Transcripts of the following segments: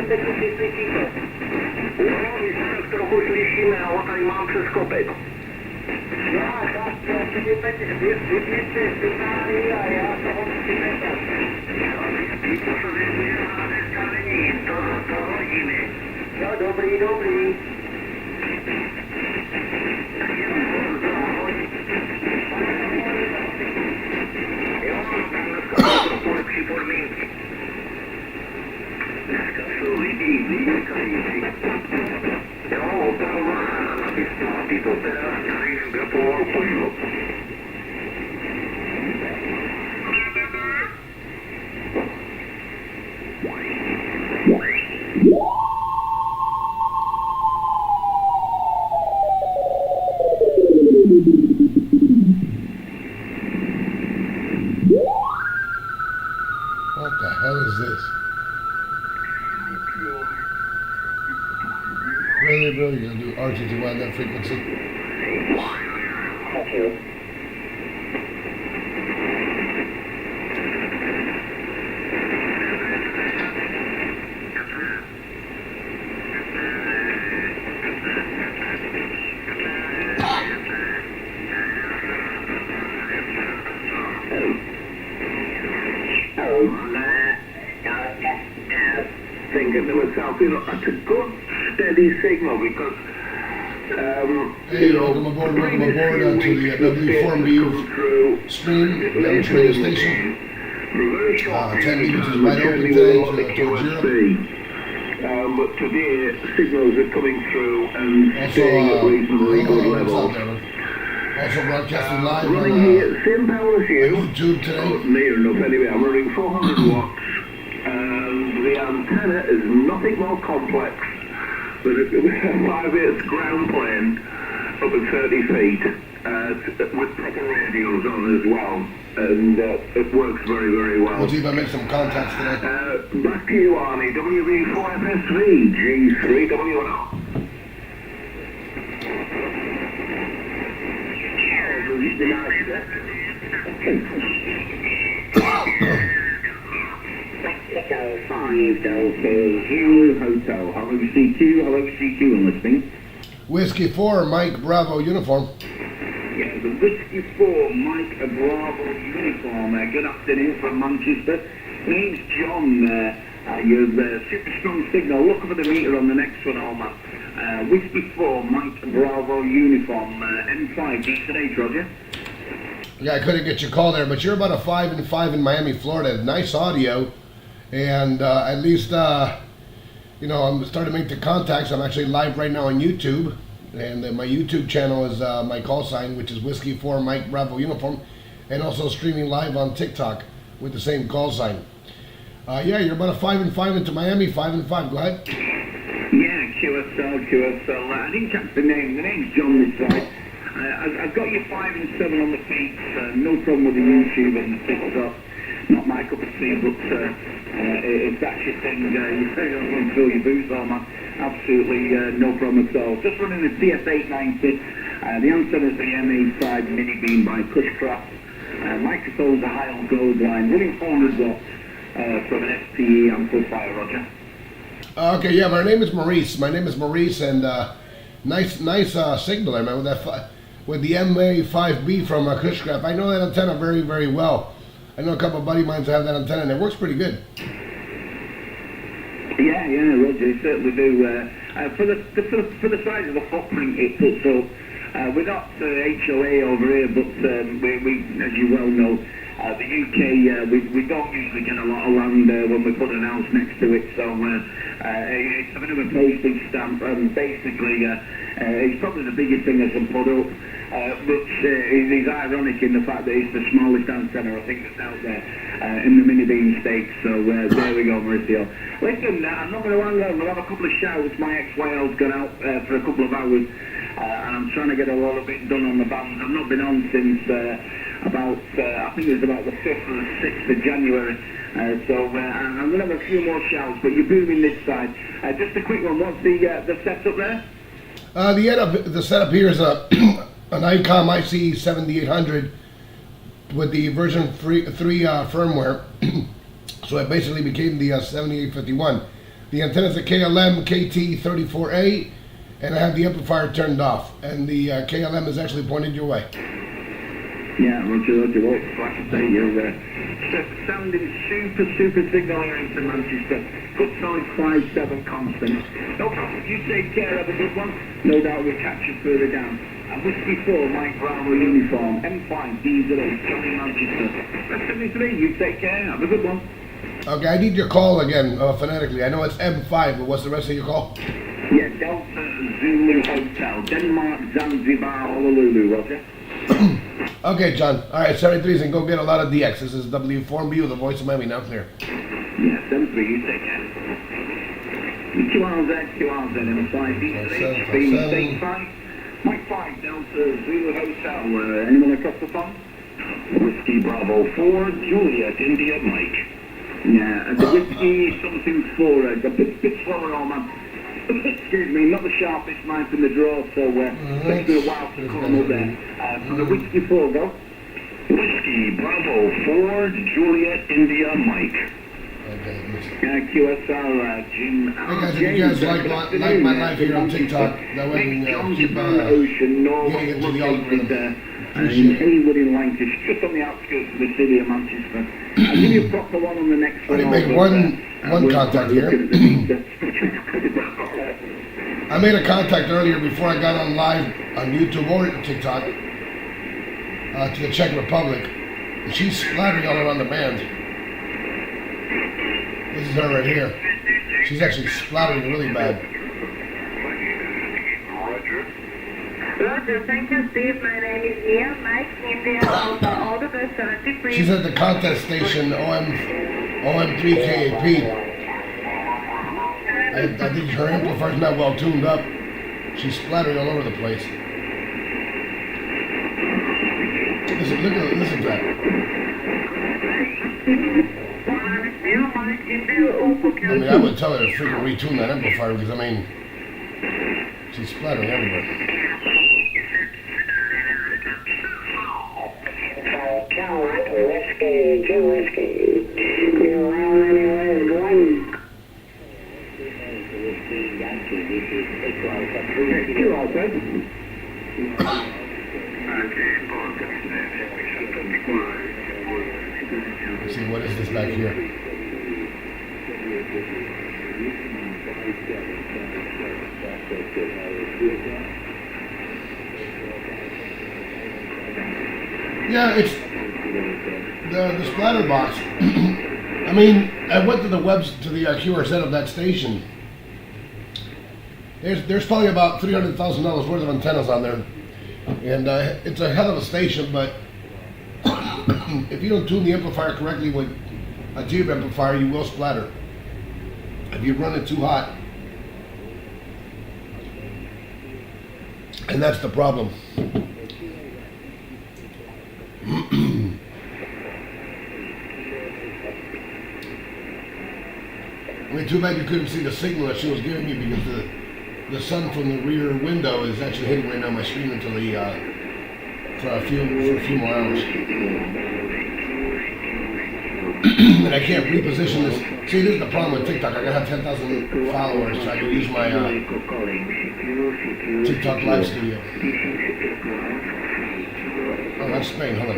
technicznie słyszycie? No, wiesz, tak trochę słyszymy, a tutaj mam przez kopek. Ja, tak, to sobie wypiecie pytanie, a ja to odczytam. I proszę, że nie ma zeskaleni, to rodzimy. No, dobry. What the hell is this? Really, you're gonna do RTTY at that frequency? Thinking to myself, that's a good steady signal because Hey, welcome aboard to the W4MB stream, the radio station. 10 meters is wide open today towards Europe. But today signals are coming through and staying at reasonably good levels. Also broadcasting live Running here, same power as you. YouTube today. Near enough anyway. I'm running 400 watts. And the antenna is nothing more complex than a 5/8 ground plane up at 30 feet with proper radios on as well. And it works very, very well. We'll see if I make some contacts today. Back to you, Arnie. WB4FS3, G3WNO. Echo 5 Delta Zulu Hotel. Hello CQ and listening. Whiskey 4, Mike Bravo uniform. Yeah, the Whiskey 4 Mike Bravo uniform. Good afternoon from Manchester. Name's John. You're super strong signal. Look for the meter on the next one, old man. Whiskey 4 Mike Bravo uniform. M5 D8, Roger. Yeah, I couldn't get your call there, but you're about a 5 and 5 in Miami, Florida. Nice audio. And at least, I'm starting to make the contacts. I'm actually live right now on YouTube. And my YouTube channel is my call sign, which is Whiskey 4 Mike Bravo Uniform. And also streaming live on TikTok with the same call sign. Yeah, you're about a 5 and 5 into Miami, 5 and 5. Go ahead. Yeah, QSL. I didn't catch the name. The name's John this side. I've got you 5 and 7 on the feet. No problem with the YouTube and the TikTok. Not my cup of tea, but if that's your thing, you don't want to fill your boots on, man. Absolutely no problem at all. Just running the CS890. The antenna is the MA5 mini beam by Cushcraft. Microphone's a high on gold line, running 400 watts from an SPE amplifier, Roger. Okay, yeah, my name is Maurice. And nice signal there, man, with the MA5B from Cushcraft. I know that antenna very, very well. I know a couple of buddy of mine that have that antenna, and it works pretty good. Yeah, Roger, you certainly do. For the size of the footprint it puts up, we're not HOA over here, but we, as you well know, the UK, we don't usually get a lot of land when we put an house next to it, so it's a bit of a postage stamp, and basically it's probably the biggest thing I can put up, which is ironic in the fact that it's the smallest antenna I think that's out there in the mini beam stakes, so there we go, Mauricio. Listen, I'm not going to hang on, we'll have a couple of shouts. My ex-whale's gone out for a couple of hours, and I'm trying to get a lot of it done on the band. I've not been on since about, I think it was about the 5th or the 6th of January. So I'm going to have a few more shouts, but you're booming this side. Just a quick one, what's the setup there? The setup here is an Icom IC 7800 with the version 3 firmware. So it basically became the 7851. The antenna's a KLM KT34A, and I have the amplifier turned off, and the KLM is actually pointed your way. Yeah, Roger. Well, like I say, you're sounding super signal here into Manchester. Good solid 5-7 constant. No problem. You take care. Have a good one. No doubt we'll catch you further down. And Whiskey 4, Mike Bravo uniform, M5, diesel, Johnny Manchester. That's 73. You take care. Have a good one. Okay, I need your call again, phonetically. I know it's M5, but what's the rest of your call? Yeah, Delta Zulu Hotel, Denmark, Zanzibar, Honolulu, Roger. Okay, John. All right, 73s, and go get a lot of DX. This is W4MBU, the voice of Miami, now clear. Yeah, 73, you take care. QRZ, M5, diesel, HB, 5. Mike 5, Delta Zulu Hotel. Anyone across the phone? Whiskey Bravo 4, Juliet, India, Mike. Yeah, the whiskey something 4, a bit slower on man. Excuse me, not the sharpest knife in the drawer, so takes me a while to come up there. For the whiskey 4, go. Whiskey Bravo 4, Juliet, India, Mike. Okay. QSL, Jim. Hey guys, if you guys like my life here on TikTok, that way we can keep Ocean, Norway, getting into the algorithm. in Haywood in Lancashire, just on the outskirts of the city of Manchester. I'll give you a proper one on the next one. I made one contact here. I made a contact earlier before I got on live on YouTube or TikTok to the Czech Republic. And she's splattering all around the band. This is her right here. She's actually splattering really bad. Roger, thank you, Steve. My name is Mia. Mike, India, Alpha, all the best, 73. She's at the contest station, OM3KAP. I think her amplifier's not well tuned up. She's splattering all over the place. Listen to that. I mean, I would tell her to freaking retune that amplifier because, I mean, she's splattering everywhere. Let's see, what is this back here? Yeah, it's the splatter box. I mean, I went to the QRZ of that station. There's probably about $300,000 worth of antennas on there, and it's a hell of a station. But if you don't tune the amplifier correctly with a tube amplifier, you will splatter. If you run it too hot, and that's the problem. I mean, too bad you couldn't see the signal that she was giving me because the sun from the rear window is actually hitting right now my screen until for a few more hours. And I can't reposition this. See, this is the problem with TikTok. I gotta have 10,000 followers so I can use my TikTok live studio. Oh, that's Spain. Hold on.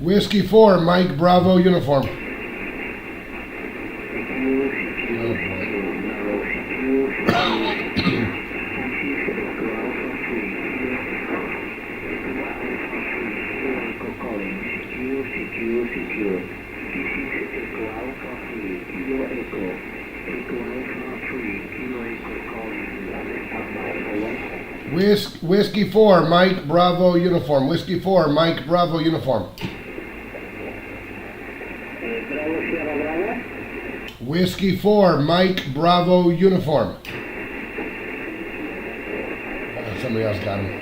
Whiskey 4, Mike Bravo uniform. Whiskey 4, Mike Bravo uniform. Whiskey 4, Mike Bravo uniform. Whiskey 4, Mike Bravo uniform. Somebody else got him.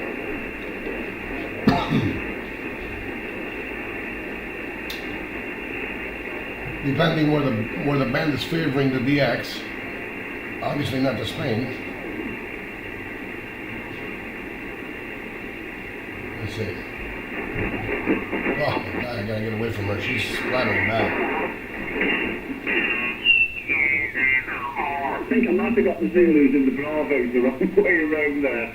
Depending where the band is favoring the DX, obviously not to Spain. Let's see. Oh my God, I gotta get away from her. She's splattering bad. I think I might have got the Zulus and the Bravos the wrong way around there.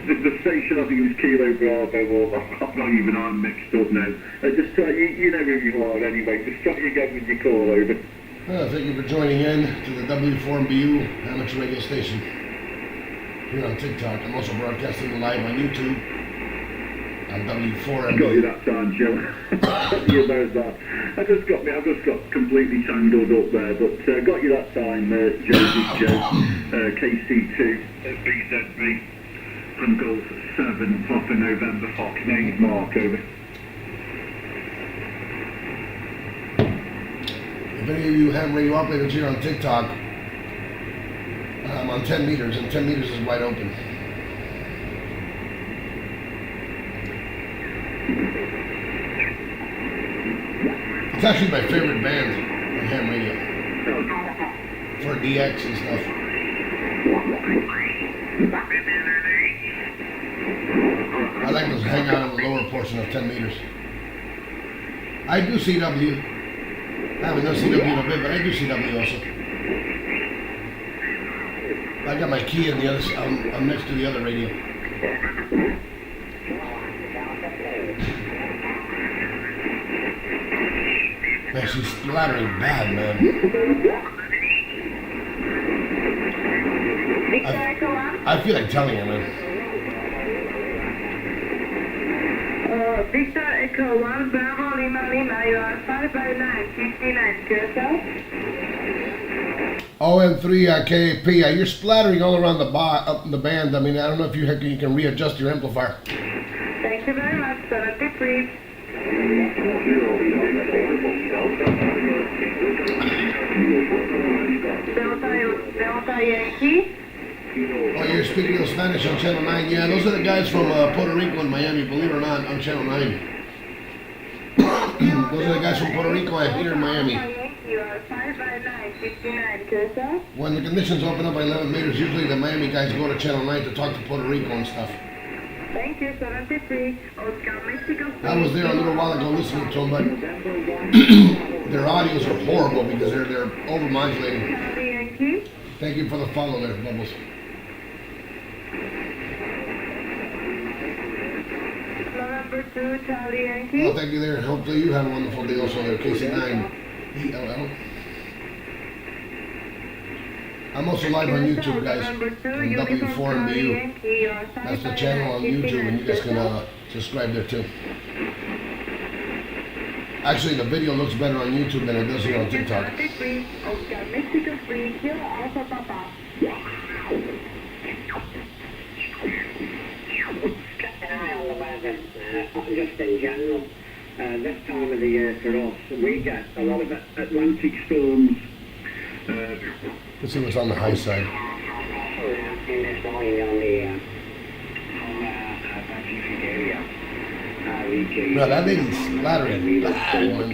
The station, I think it was Kilo Bravo, or I'm not even I'm mixed up now. Just try, you know who you are anyway, just try again with your call over. Thank you for joining in to the W4MBU amateur radio station here on TikTok. I'm also broadcasting live on YouTube on W4MBU. Got you that time, Joe. You know that. I just got completely tangled up there, but got you that time, Joe, KC2 BZB from Golf 7, Papa November, Fox 8, Mark, over. If any of you ham radio operators here on TikTok, I'm on 10 meters, and 10 meters is wide open. It's actually my favorite band on ham radio for DX and stuff. I like to hang out in the lower portion of 10 meters. I do CW. I haven't done CW in a bit, but I do CW also. I got my key in the other. I'm next to the other radio. Man, she's splattering bad, man. I feel like telling her, man. Victor Echo 1, Bravo Lima Lima, you are 559, 59, yourself? OM3 KAP, you're splattering all around the band. I mean, I don't know if you can readjust your amplifier. Thank you very much, 73. Delta Yankee. Oh, you're speaking of Spanish on Channel 9. Yeah, those are the guys from Puerto Rico and Miami, believe it or not, on Channel 9. Those are the guys from Puerto Rico and here in Miami. When the conditions open up by 11 meters, usually the Miami guys go to Channel 9 to talk to Puerto Rico and stuff. Thank you, 73. Oscar, Mexico. I was there a little while ago listening to them, but their audios are horrible because they're over-modulating. Thank you for the follow there, Bubbles. November 2, Charlie Yankee. Well, thank you there. Hopefully you have a wonderful day also there. KC9 ELL. I'm also live on YouTube, guys, on W4MBU. That's the channel on YouTube, and you guys can subscribe there too. Actually, the video looks better on YouTube than it does here on TikTok. Just in general, this time of the year for us, we get a lot of Atlantic storms. Let's see what's on the high side. In this morning on the Pacific area. No, that lady's splattering bad, one.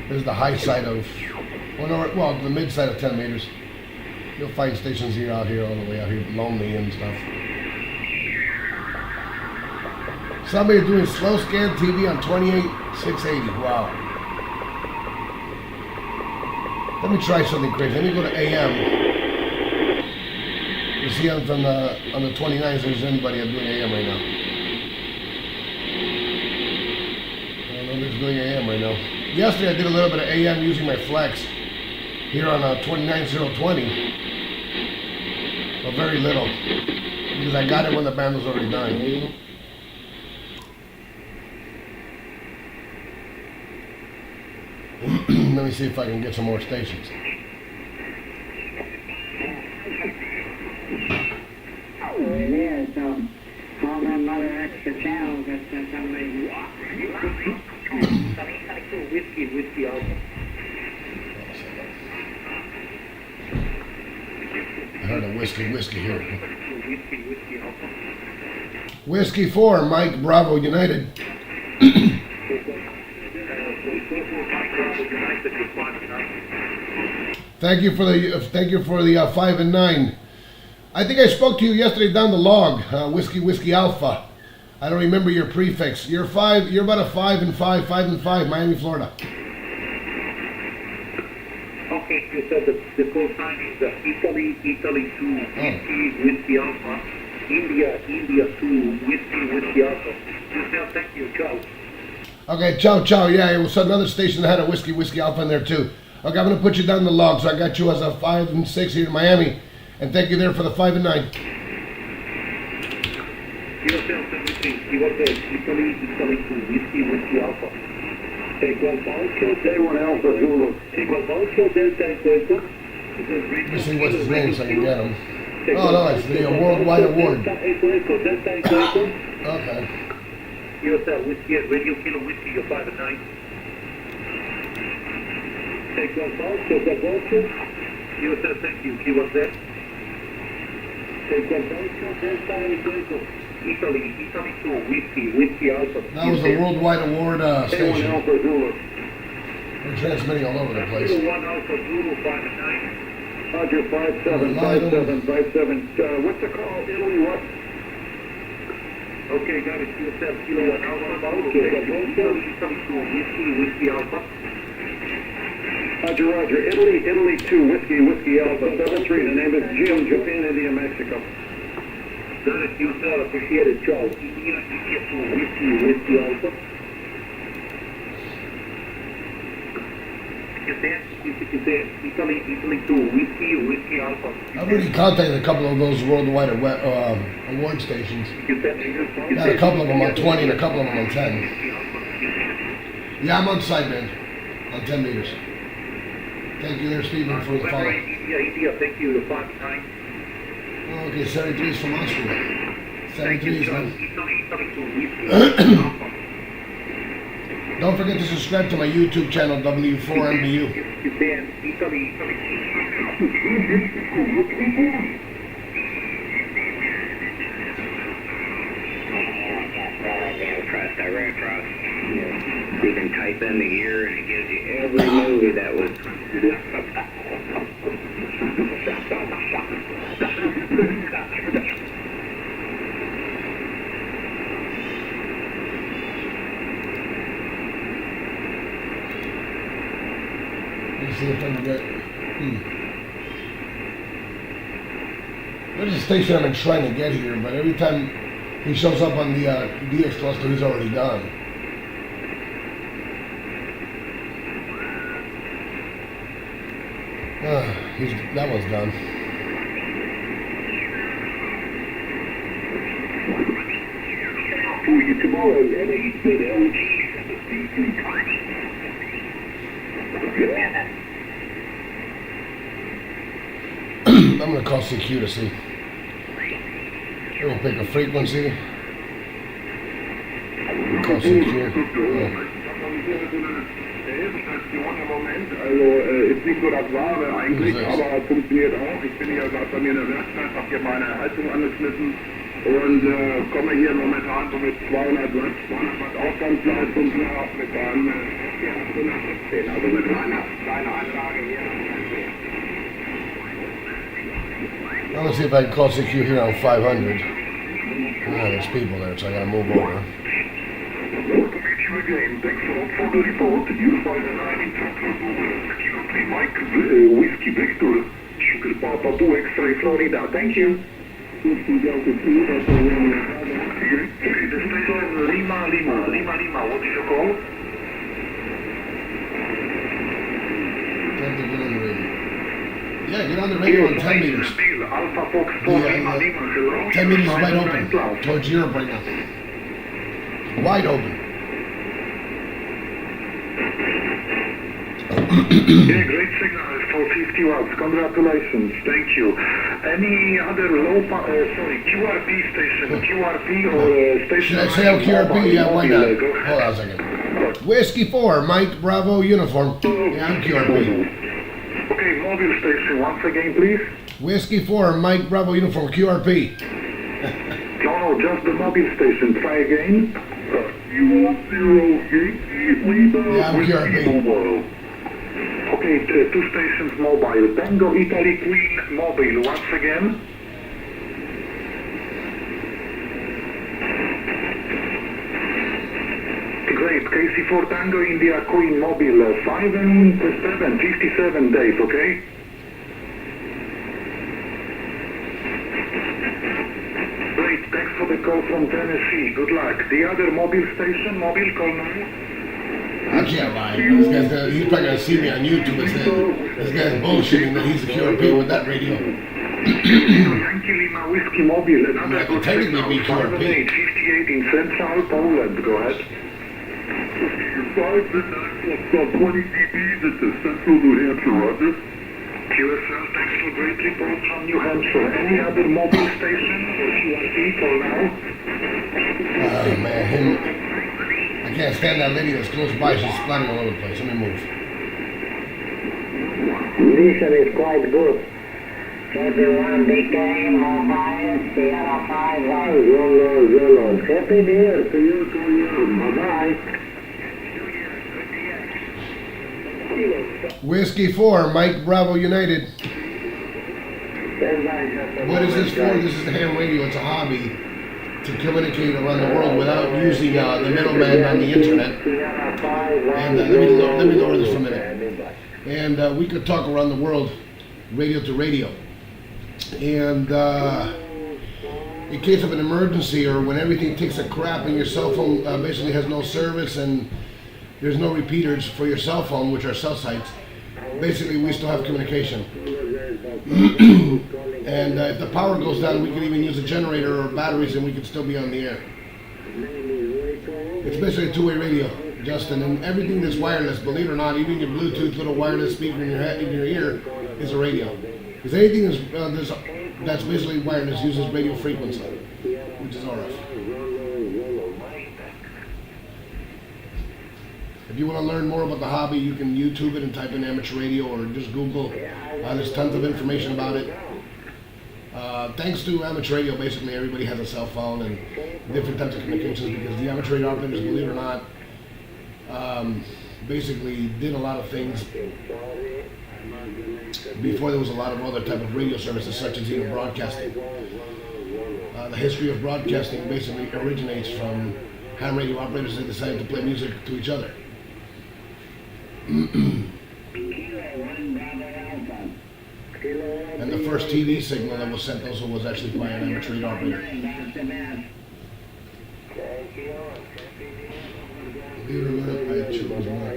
There's the high side of, well, the mid side of 10 meters. You'll find stations here, out here, all the way out here, lonely and stuff. Somebody doing slow scan TV on 28,680. Wow. Let me try something crazy. Let me go to AM. You see on the 29s, there's anybody doing AM right now. I don't know if there's doing AM right now. Yesterday I did a little bit of AM using my flex here on 29020. But very little. Because I got it when the band was already done. Let me see if I can get some more stations. All them other extra channels that somebody... Whiskey also. I heard a whiskey here. Whiskey 4, Mike Bravo United. Thank you for the 5 and 9. I think I spoke to you yesterday down the log, Whiskey Alpha. I I don't remember your prefix. You're about a 5 and 5, 5 and 5, Miami, Florida. Okay, you said the call sign is Italy 2, Whiskey Alpha. India 2, Whiskey Alpha. You said thank you, ciao. Okay, ciao. Yeah, it was another station that had a Whiskey Alpha in there too. Okay, I'm going to put you down the log, so I got you as a 5 and 6 here in Miami. And thank you there for the 5 and 9. You was Italy 2, Whiskey Alpha. Take 1 Foxtrot, Day 1 Alpha Zulu. Take 1 Foxtrot, Delta Echo. Let me see what's his name so I can get him. Oh no, it's the Worldwide Award. Okay. USA Whiskey, Radio Kilo Whiskey, you're 5 and 9. Take 1 Foxtrot, Delta USA, thank you. Key was there. Take 1 Foxtrot, Delta Echo. Italy 2, Whiskey Alpha. That was a Worldwide Award station. Alpha Zulu. We're transmitting all over the place. 1 Alpha Zulu, 5 and 9. Roger, 5757. What's the call? Italy, what? Okay, got it. QSF, Kilo 1 Alpha Zulu. Italy 2, Whiskey Alpha. Roger. Italy 2, Whiskey Alpha. 73. The name is Jim, Japan, India, Mexico. Got it. QSF, appreciate it. Ciao. India 2, Whiskey Alpha. Italy 2, Whiskey Alpha. I've already contacted a couple of those Worldwide award stations. Got a couple of them on 20 and a couple of them on 10. Yeah, I'm on site, man. On 10 meters. Thank you there, Stephen, for the follow. India, thank you. The 5 9. Oh, okay, 73 is from Austria. 73 is man. Don't forget to subscribe to my YouTube channel, W4MBU. You can type in the year and it gives you every movie that was. Let's see if I can get. There's a station I've been trying to get here, but every time he shows up on the DX cluster, he's already gone. That one's done. See you tomorrow, I'm going to call CQ to see. We'll pick a frequency. Call CQ. Also ist nicht so das Wahre eigentlich, aber funktioniert auch. Ich bin hier gerade bei mir in der Werkstatt, habe hier meine Heizung angeschmissen und komme hier momentan so mit 200 Watt Ausgangsleistung mit einem 817, also mit einer kleinen Anlage hier. Now let's see if I can call CQ here on 500. Yeah, there's people there, so I gotta move over. Again, thanks a lot for the report. You find a 9 Mike, Whiskey Victor, Sugar Papa 2 X-Ray Florida. Thank you. The station Lima, what is your call? Yeah, get on the radio on 10 meters. Alpha Fox 4 Lima, 10 meters is wide open towards Europe right now. Wide open. Yeah, great signal for 50 watts. Congratulations. Thank you. Any other QRP station? QRP or station? Should I say QRP? Yeah, why not? Hold on a second. Whiskey 4, Mike Bravo uniform. Yeah, I'm QRP. Okay, mobile station once again, please. Whiskey 4, Mike Bravo uniform, QRP. No, just the mobile station. Try again. Yeah, I'm QRP. Okay, two stations mobile. Tango Italy Queen mobile. Once again. KC4 Tango India Queen Mobile 5 and 7, 57 days, okay? Great, thanks for the call from Tennessee. Good luck. The other mobile station, mobile call now. I can't lie. This guy's he's probably gonna see me on YouTube and say this guy's bullshitting that he's a QRP with that radio. Yankee Lima Whiskey Mobile, another That could good technically signal. be QRP. 58 in Central Poland. Go ahead. 5 and 20 dBs at the Central New Hampshire, Roger. QSL, thanks for great report from New Hampshire. Any other mobile station or QRP for now? Oh man, him. I can't stand that lady that's close by. She's splatting all over the place. Let me move. Vision is quite good. 31 DK Mobile Sierra 5 Zulu. Happy New Year to you. Bye-bye. Whiskey 4, Mike Bravo United. What is this for? This is the ham radio. It's a hobby to communicate around the world without using the middleman on the internet. And let me lower this for a minute. And we could talk around the world, radio to radio. And in case of an emergency or when everything takes a crap and your cell phone basically has no service and there's no repeaters for your cell phone, which are cell sites, basically we still have communication. And if the power goes down, we can even use a generator or batteries and we can still be on the air. It's basically a two-way radio, Justin, and everything that's wireless, believe it or not, even your Bluetooth little wireless speaker in your head, in your ear, is a radio. Because anything that's basically wireless uses radio frequency, which is RF. If you want to learn more about the hobby, you can YouTube it and type in amateur radio or just Google. There's tons of information about it. Thanks to amateur radio, basically everybody has a cell phone and different types of communications because the amateur radio operators, believe it or not, basically did a lot of things before there was a lot of other type of radio services such as even broadcasting. The history of broadcasting basically originates from ham radio operators that decided to play music to each other. And the first TV signal that was sent also was actually by an amateur radio operator. Believe it or not, I chose not.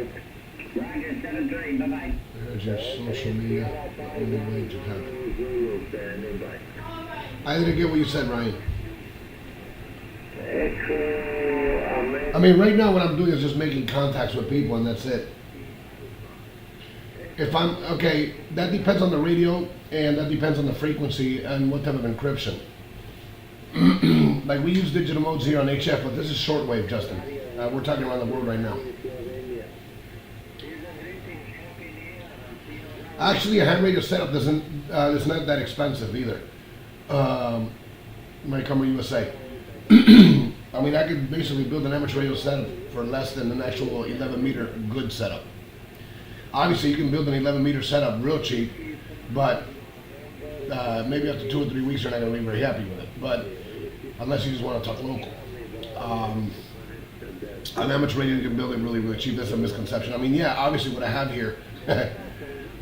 There's your social media, the only way to have it. I didn't get what you said, Ryan. I mean, right now what I'm doing is just making contacts with people and that's it. If I'm, okay, that depends on the radio and that depends on the frequency and what type of encryption. Like we use digital modes here on HF, but this is shortwave, Justin. We're talking around the world right now. Actually, a ham radio setup doesn't, it's not that expensive either. Icom USA. I mean, I could basically build an amateur radio setup for less than an actual 11 meter good setup. Obviously, you can build an 11 meter setup real cheap, but maybe after 2 or 3 weeks, you're not going to be very happy with it. But unless you just want to talk local. An amateur radio, you can build it really, really cheap. That's a misconception. I mean, yeah, obviously what I have here,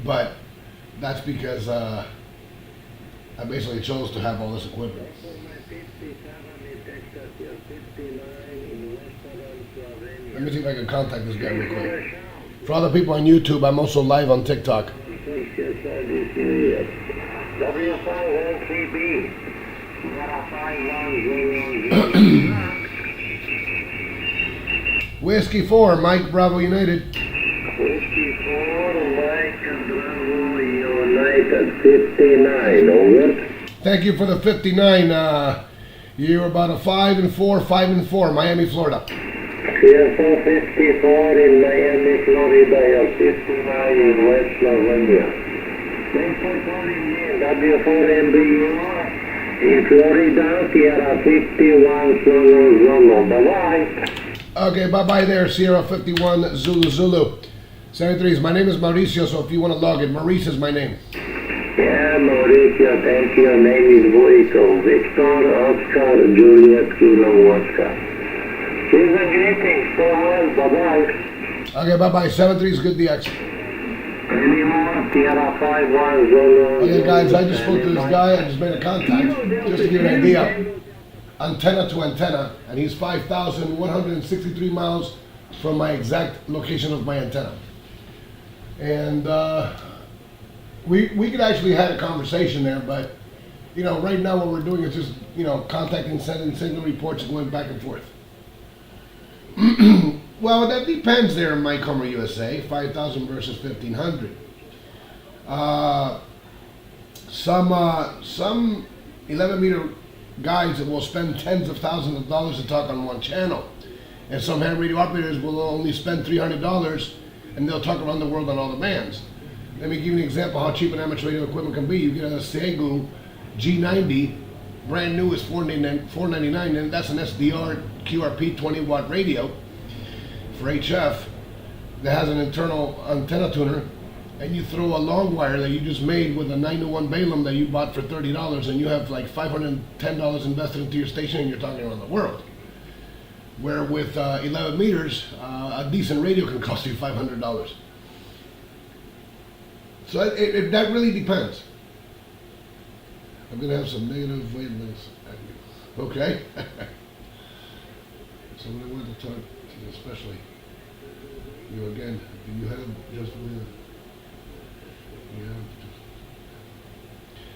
but that's because I basically chose to have all this equipment. Let me see if I can contact this guy real quick. For other people on YouTube, I'm also live on TikTok. Whiskey 4, Mike Bravo United. Whiskey 4, Mike Bravo United 59, over. Thank you for the 59. You're about a 5 and 4, Miami, Florida. Here 454 in Miami, Florida, 59 in West Virginia. Thanks for calling in. W4MBU in Florida, Sierra 51 Zulu. Bye-bye. Okay, bye-bye there, Sierra 51 Zulu. 73. My name is Mauricio, so if you want to log in, Maurice is my name. Yeah, Mauricio, thank you. Your name is Voico. Victor, Oscar, Juliet, Kilo, Oscar. Here's a greeting. Stay well. Bye-bye. Okay, bye-bye. 7-3 is good DX. Anymore, Sierra 5-1 Zulu. Okay, guys, I just spoke to this guy. I just made a contact. Just to give you an idea. Antenna to antenna, and he's 5,163 miles from my exact location of my antenna. And we could actually have a conversation there, but you know, right now what we're doing is just, you know, contacting, sending signal reports and going back and forth. Well, that depends there in my Comer USA, 5,000 versus 1,500. Some 11-meter guys that will spend tens of thousands of dollars to talk on one channel. And some ham radio operators will only spend $300 and they'll talk around the world on all the bands. Let me give you an example how cheap an amateur radio equipment can be. You get a Segu G90, brand new is $499, and that's an SDR QRP 20-watt radio for HF that has an internal antenna tuner, and you throw a long wire that you just made with a 9-to-1 Balaam that you bought for $30, and you have like $510 invested into your station, and you're talking around the world. Where with 11 meters, a decent radio can cost you $500. So that really depends. I'm going to have some negative wavelengths. Okay? So when I want to talk to you, especially you again, do you have just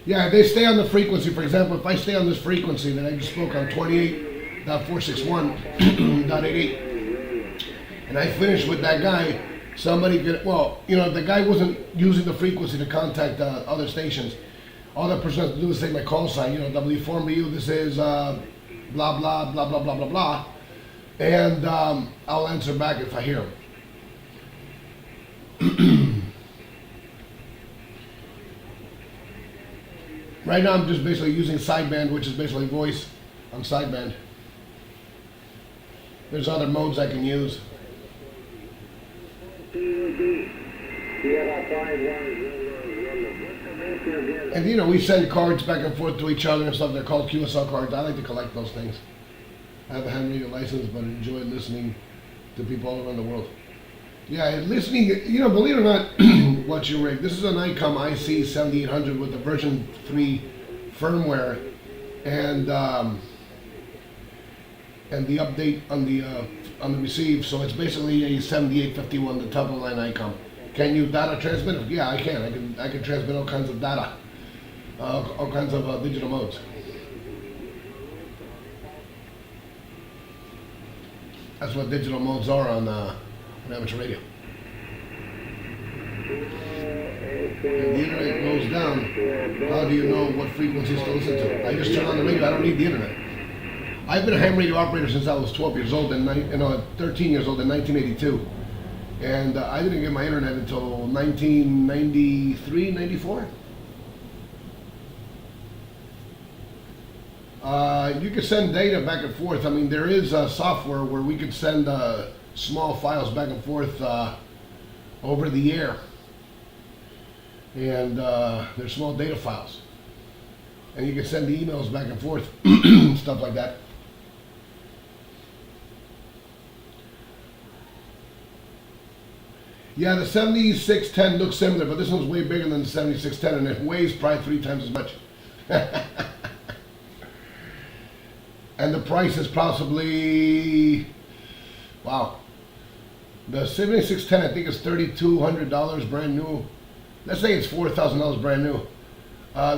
yeah, they stay on the frequency. For example, if I stay on this frequency that I just spoke on 28.461.88, and I finish with that guy, somebody could, well, you know, the guy wasn't using the frequency to contact other stations. All that person has to do is say my call sign, you know, W4MBU, this is blah, blah, blah, blah, blah, blah, blah, and I'll answer back if I hear him. Right now I'm just basically using sideband, which is basically voice on sideband. There's other modes I can use. And you know, we send cards back and forth to each other and stuff. They're called QSL cards. I like to collect those things. I have a ham radio license, but I enjoy listening to people all around the world. Yeah, listening, you know, believe it or not, what's your rig? This is an Icom IC 7800 with the version 3 firmware and the update on the receive. So it's basically a 7851, the top of the line Icom. Can you data transmit? Yeah, I can. I can transmit all kinds of data, all kinds of digital modes. That's what digital modes are on amateur radio. If the internet goes down, how do you know what frequencies to listen to? I just turn on the radio. I don't need the internet. I've been a ham radio operator since I was 12 years old, and 13 years old in 1982. And I didn't get my internet until 1993, 94. You can send data back and forth. I mean, there is software where we could send small files back and forth over the air. And they're small data files. And you can send emails back and forth, stuff like that. Yeah, the 7610 looks similar, but this one's way bigger than the 7610, and it weighs probably 3 times as much. And the price is possibly, wow. The 7610, I think, is $3,200 brand new. Let's say it's $4,000 brand new.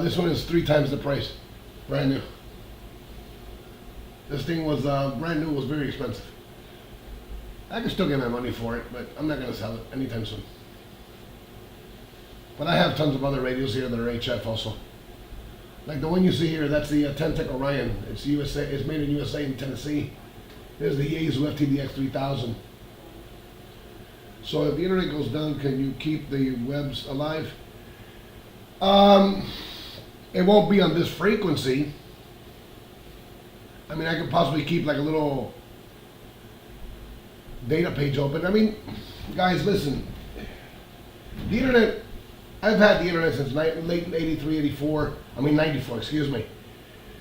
This one is 3 times the price, brand new. This thing was brand new, was very expensive. I can still get my money for it, but I'm not going to sell it anytime soon. But I have tons of other radios here that are HF also. Like the one you see here, that's the Tentec Orion. It's USA. It's made in USA in Tennessee. There's the Yaesu FTDX 3000. So if the internet goes down, can you keep the webs alive? It won't be on this frequency. I mean, I could possibly keep like a little data page open. I mean, guys, listen. The internet, I've had the internet since late 83, 84. I mean, 94, excuse me.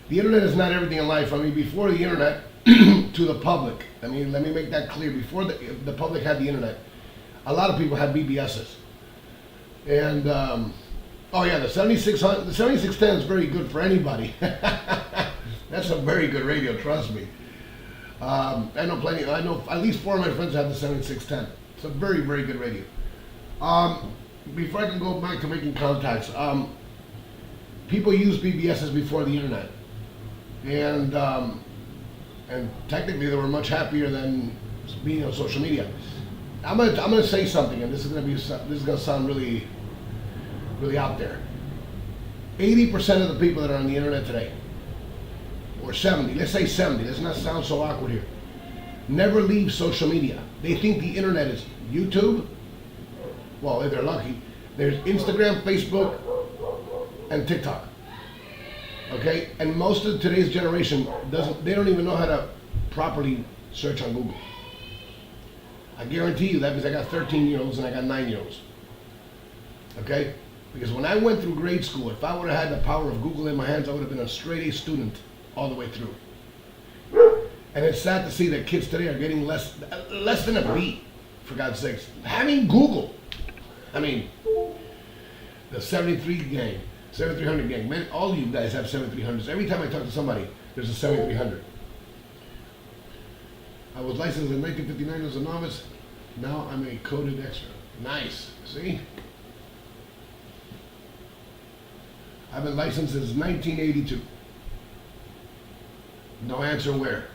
The internet is not everything in life. I mean, before the internet, to the public. I mean, let me make that clear. Before the public had the internet, a lot of people had BBSs. And, oh yeah, the 7610 is very good for anybody. That's a very good radio, trust me. I know at least 4 of my friends have the 7610. It's a very, very good radio. Before I can go back to making contacts, people used BBSs before the internet. And technically they were much happier than being on social media. I'm gonna say something, and this is gonna sound really, really out there. 80% of the people that are on the internet today, or 70, let's say 70, let's not sound so awkward here, never leave social media. They think the internet is YouTube, well, if they're lucky, there's Instagram, Facebook, and TikTok. Okay, and most of today's generation they don't even know how to properly search on Google. I guarantee you that because I got 13-year-olds and I got 9-year-olds. Okay, because when I went through grade school, if I would have had the power of Google in my hands, I would have been a straight A student all the way through. And it's sad to see that kids today are getting less than a B, for God's sakes. Having Google, I mean, the 73 gang. 7300 gang, man, all you guys have 7300s. Every time I talk to somebody, there's a 7300. I was licensed in 1959 as a novice. Now I'm a coded extra. Nice, see? I've been licensed since 1982. No answer where.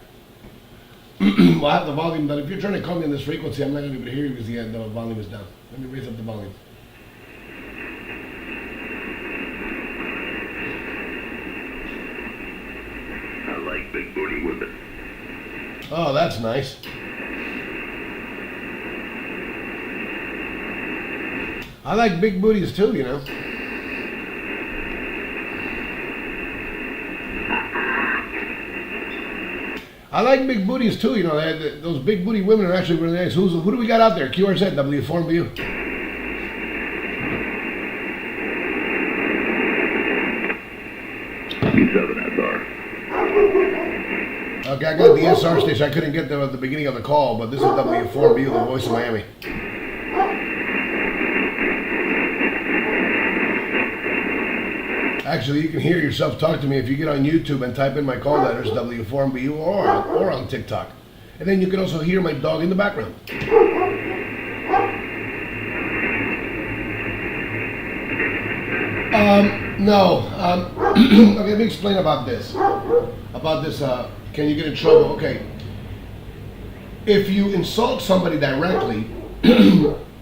Well, I have the volume down. If you're trying to call me on this frequency, I'm not going to be able to hear you because the volume is down. Let me raise up the volume. Big booty women. Oh, that's nice. I like big booties too, you know. I like big booties too, you know. Those big booty women are actually really nice. Who do we got out there? QRZ, W4MBU. U7SR. Okay, I got the SR station. I couldn't get them at the beginning of the call, but this is W4MBU, the voice of Miami. Actually, you can hear yourself talk to me if you get on YouTube and type in my call letters, W4MBU, or on TikTok. And then you can also hear my dog in the background. No. Okay, let me explain about this. Can you get in trouble? Okay. If you insult somebody directly,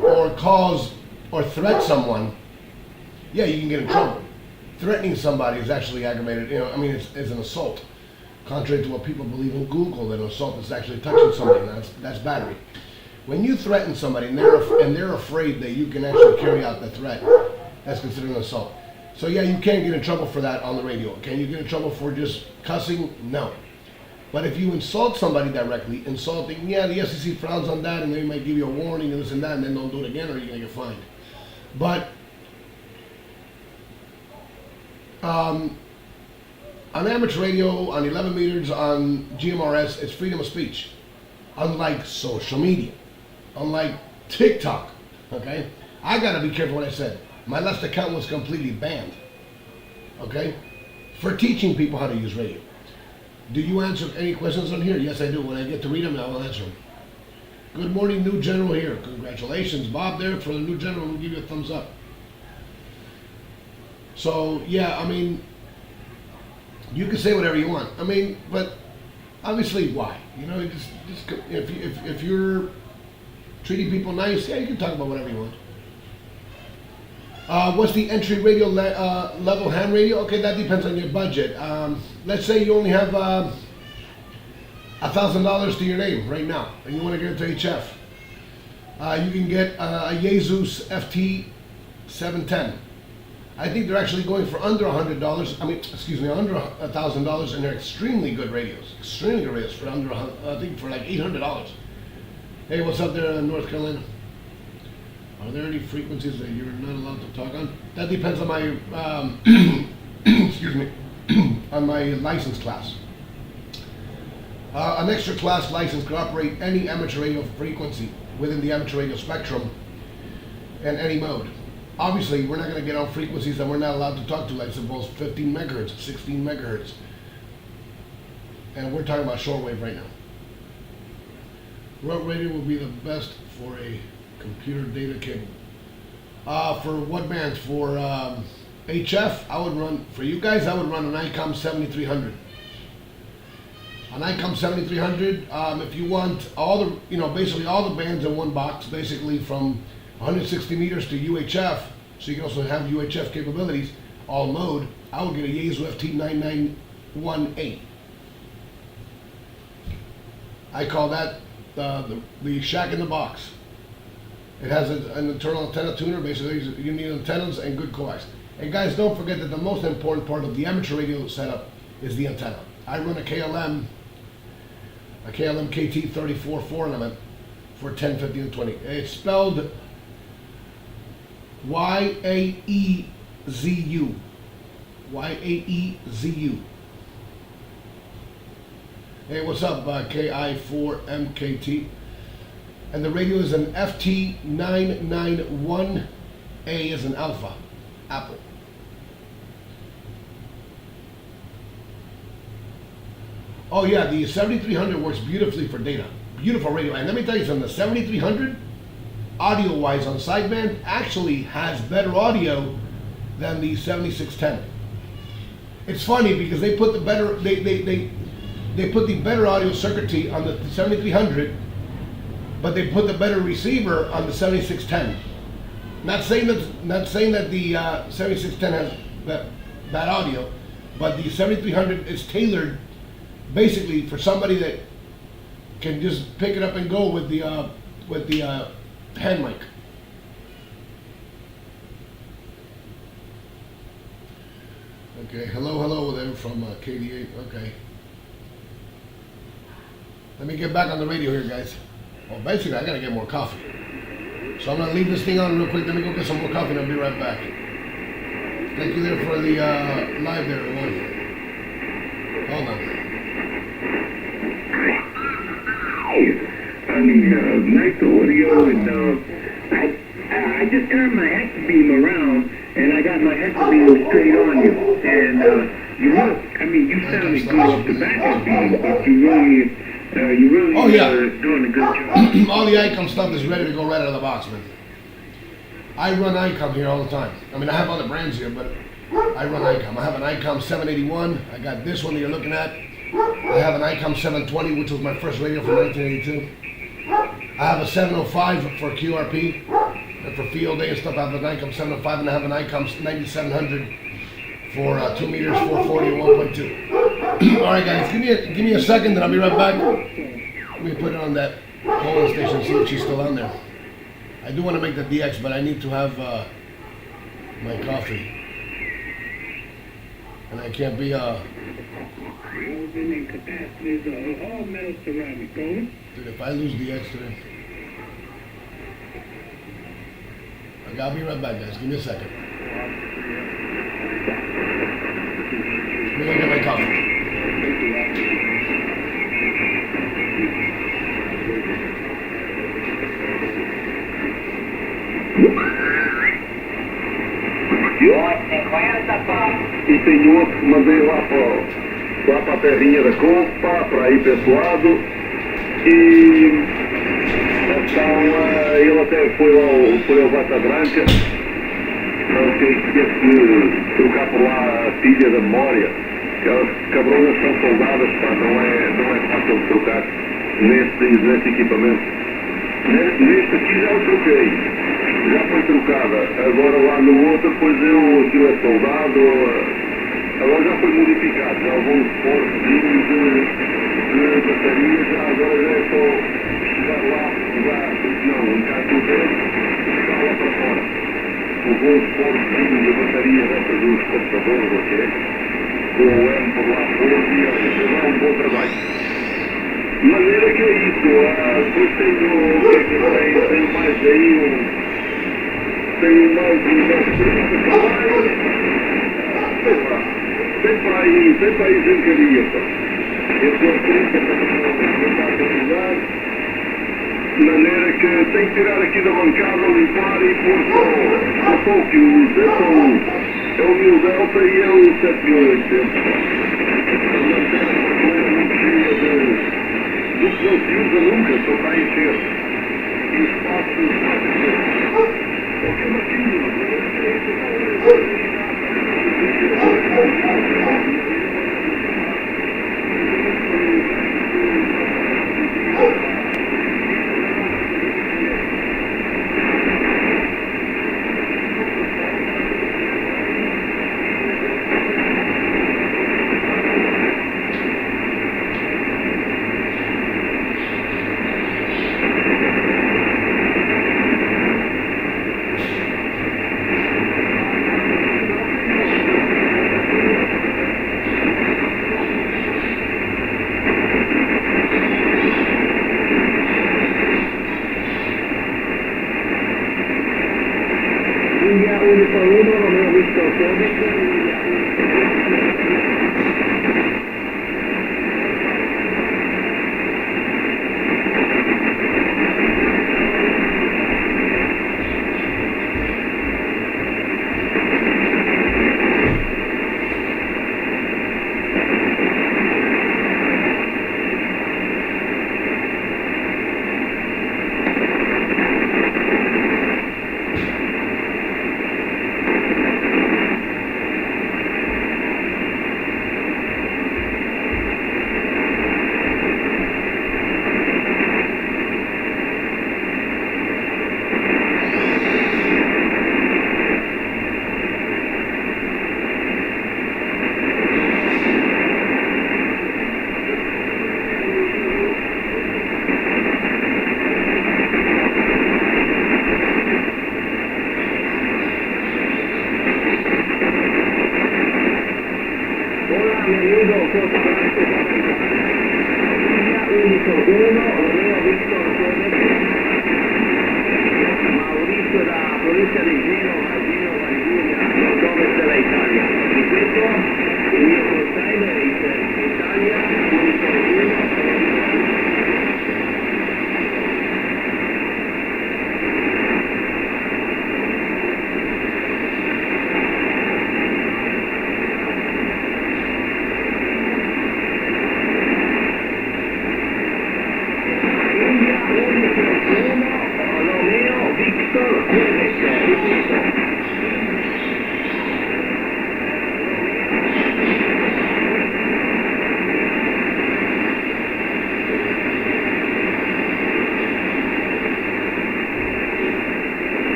or cause or threat someone, yeah, you can get in trouble. Threatening somebody is actually aggravated. You know, I mean, it's an assault. Contrary to what people believe in Google, that an assault is actually touching somebody. That's battery. When you threaten somebody and they're afraid that you can actually carry out the threat, that's considered an assault. So yeah, you can't get in trouble for that on the radio. Can you get in trouble for just cussing? No. But if you insult somebody directly, insulting, yeah, the SEC frowns on that, and they might give you a warning and this and that, and then don't do it again, or you're gonna get fined. But on amateur radio, on 11 meters, on GMRS, it's freedom of speech. Unlike social media, unlike TikTok, okay? I gotta be careful what I said. My last account was completely banned, okay? For teaching people how to use radio. Do you answer any questions on here? Yes, I do. When I get to read them, I will answer them. Good morning, new general here. Congratulations, Bob, there for the new general. We'll give you a thumbs up. So, yeah, I mean, you can say whatever you want. I mean, but obviously, why? You know, just if you're treating people nice, yeah, you can talk about whatever you want. What's the entry radio level ham radio? Okay, that depends on your budget. Let's say you only have $1,000 to your name right now, and you want to get into HF. You can get a Jesus FT 710. I think they're actually going for under $100. I mean, excuse me, under $1,000, and they're extremely good radios. Extremely good radios for under, I think, for like $800. Hey, what's up there in North Carolina? Are there any frequencies that you're not allowed to talk on? That depends on my, excuse me, on my license class. An extra class license could operate any amateur radio frequency within the amateur radio spectrum in any mode. Obviously, we're not going to get on frequencies that we're not allowed to talk to, like suppose 15 megahertz, 16 megahertz. And we're talking about shortwave right now. What radio will be the best for a computer data cable? For what bands? For HF, I would run, for you guys, I would run an ICOM 7300. An ICOM 7300, if you want all the, basically all the bands in one box, basically from 160 meters to UHF, so you can also have UHF capabilities, all mode, I would get a Yaesu FT9918. I call that the shack in the box. It has an internal antenna tuner. Basically, you need antennas and good coax. And guys, don't forget that the most important part of the amateur radio setup is the antenna. I run a KLM KT34 element for 10, 15, and 20. It's spelled Y-A-E-Z-U. Y-A-E-Z-U. Hey, what's up, KI4MKT? And the radio is an FT991A as an alpha, Apple. Oh yeah, the 7300 works beautifully for data. Beautiful radio. And let me tell you something, the 7300, audio-wise on sideband, actually has better audio than the 7610. It's funny because they put the better, they put the better audio circuitry on the 7300, but they put the better receiver on the 7610. Not saying that the 7610 has bad audio, but the 7300 is tailored basically for somebody that can just pick it up and go with the hand mic. Okay, hello there from KD8. Okay. Let me get back on the radio here, guys. Well, basically, I gotta get more coffee. So I'm gonna leave this thing on real quick. Let me go get some more coffee and I'll be right back. Thank you there for the live there, everyone. Hold on. Nice audio, and I just turned my hex beam around, and I got my hex beam straight on you. And you sounded good off the back of the beam, but you really Oh, yeah. doing a good job. All the Icom stuff is ready to go right out of the box, man. I run Icom here all the time. I mean, I have other brands here, but I run Icom. I have an Icom 781. I got this one that you're looking at. I have an Icom 720, which was my first radio from 1982. I have a 705 for QRP and for field day and stuff. I have an Icom 705, and I have an Icom 9700 for 2 meters, 440 and 1.2. All right, guys, give me a second, and I'll be right back. Let me put it on that polling station, see if she's still on there. I do want to make the DX, but I need to have my coffee, and I can't be Golden capacitors are all metal ceramic. Golden? Dude, if I lose the X today. Okay, I'll be right back, guys. Give me a second. Let me go get my coffee. E tem outro que mandei lá para a terrinha da Copa, para ir para esse lado. E então ele até foi ao Vata Branca. Não sei se teve que trocar por lá a pilha da memória. Aquelas cabronas são soldadas, pá, não é fácil de trocar nesse equipamento. Neste aqui já o troquei. Já foi trocada. Agora lá no outro, pois aquilo é soldado. Agora já foi modificado. Já houve um suporte de bateria. Já agora já é só chegar lá, pegar, não, encaixa o dedo e chegar lá para fora. Houve um suporte de bateria dessas dos computadores, ok? Com o M por lá fora e fez lá um bom trabalho. De maneira que é isso. Depois tenho mais aí tenho mais de 10 trabalhos. Tem para aí, desencaria, pá. Maneira que tem que tirar aqui da bancada, limpar e pôr só o que usa. É o 1000 Delta e é o 788. Manter a prateleira muito cheia do que não se usa nunca, só para encher. E o espaço está a crescer. Ok, Marquinhos.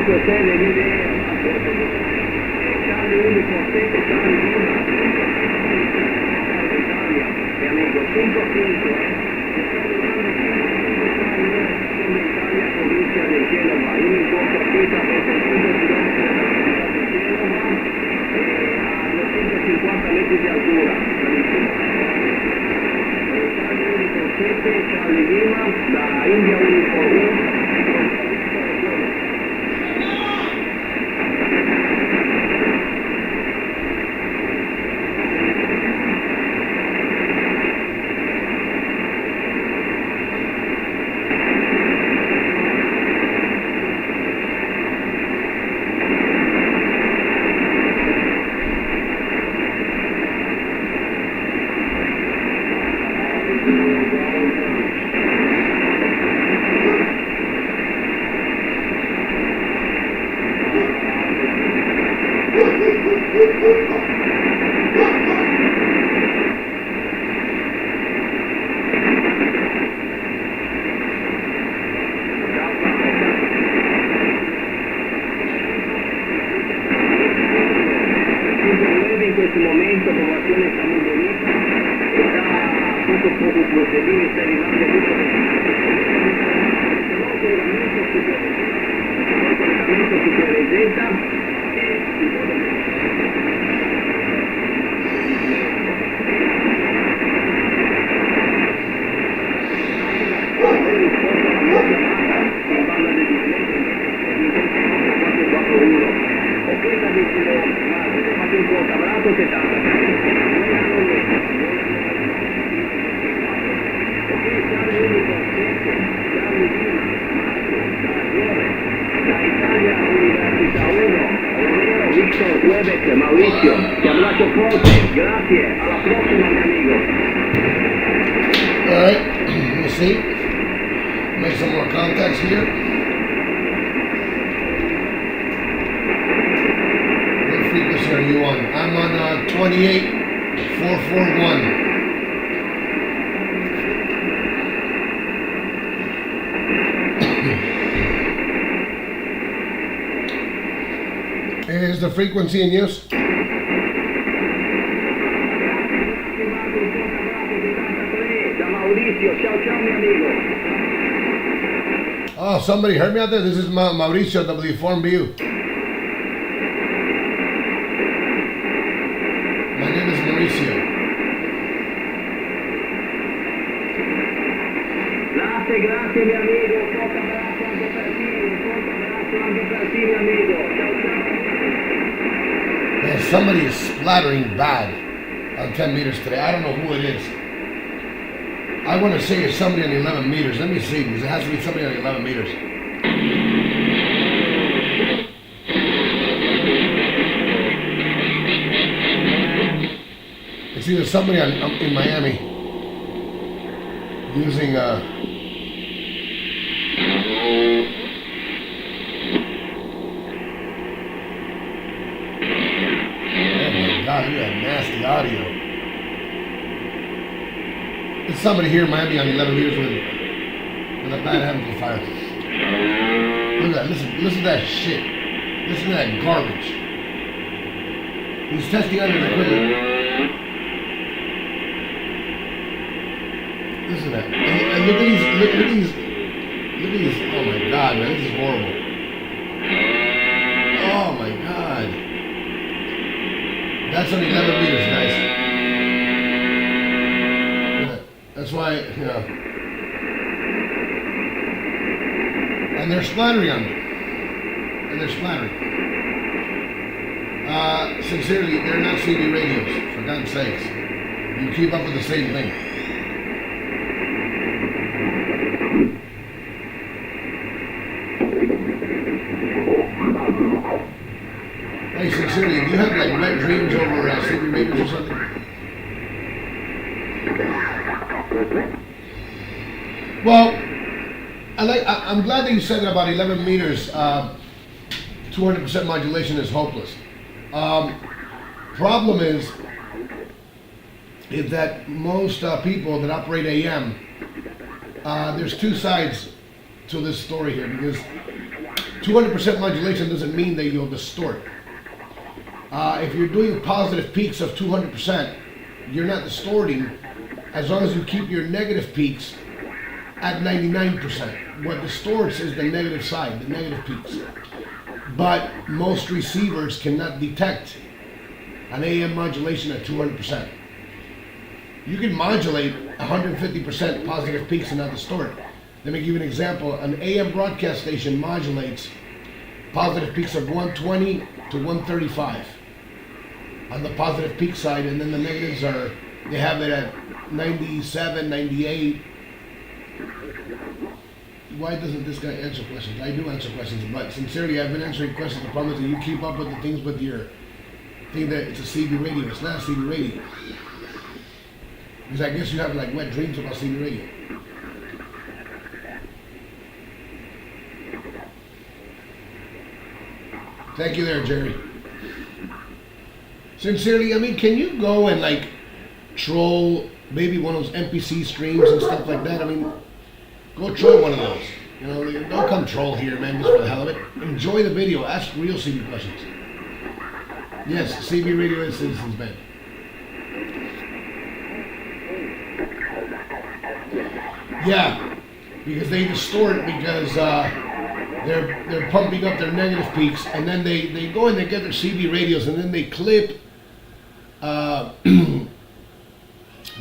Questelle, l'idea, Charlie unico, 7, Charlie Lima, Italia, e amico, 5-5, Italia, provincia di Genova, io in partita per 5 km dalla città di Genova, a 250 metri di altura, Charlie unico, 7, Charlie Lima, da India unico, 1, in questo momento popolazione stamogliata sta poco procedimento sta arrivando a tutto Mauricio, ti abbraccio forte, grazie, alla prossima mio amigo. Alright, we'll see. Make some more contacts here. What frequency are you on? I'm on 28441. Is the frequency in use? Oh, somebody heard me out there? This is Mauricio W4MBU. My name is Mauricio. Grazie mio amigo, un forte abbraccio anche per te, mio amigo. Ciao ciao. Man, somebody is splattering bad on 10 meters today. I don't know who it is. I want to say it's somebody on 11 meters. Let me see, because it has to be somebody on 11 meters. It's either somebody in Miami using Oh my God, you have nasty audio. There's somebody here in Miami on 11 meters with a bad amplifier. Look at that, listen to that shit. Listen to that garbage. He's testing out his equipment. Listen to that. And look at these. Oh my God, man, this is horrible. Oh my God. That's on 11 meters, guys. That's why, you know. And they're splattering on me. Sincerely, they're not CB radios, for God's sakes. You keep up with the same thing. Hey, sincerely, do you have like wet dreams over CB radios or something? Well, I'm glad that you said that about 11 meters. 200% modulation is hopeless. Problem is that most people that operate AM, there's two sides to this story here, because 200% modulation doesn't mean that you'll distort. If you're doing positive peaks of 200%, you're not distorting as long as you keep your negative peaks at 99%. What distorts is the negative side, the negative peaks. But most receivers cannot detect an AM modulation at 200%. You can modulate 150% positive peaks and not distort. Let me give you an example. An AM broadcast station modulates positive peaks of 120 to 135 on the positive peak side, and then the negatives they have it at 97, 98. Why doesn't this guy answer questions? I do answer questions, but sincerely, I've been answering questions. The problem is that you keep up with the things with your thing that it's a CB radio. It's not a CB radio. Because I guess you have like wet dreams about CB radio. Thank you there, Jerry. Sincerely, I mean, can you go and like troll maybe one of those NPC streams and stuff like that? I mean, go troll one of those. You know, don't come troll here, man, just for the hell of it. Enjoy the video. Ask real CB questions. Yes, CB radio is Citizens Band. Yeah, because they distort because they're pumping up their negative peaks, and then they go and they get their CB radios, and then they clip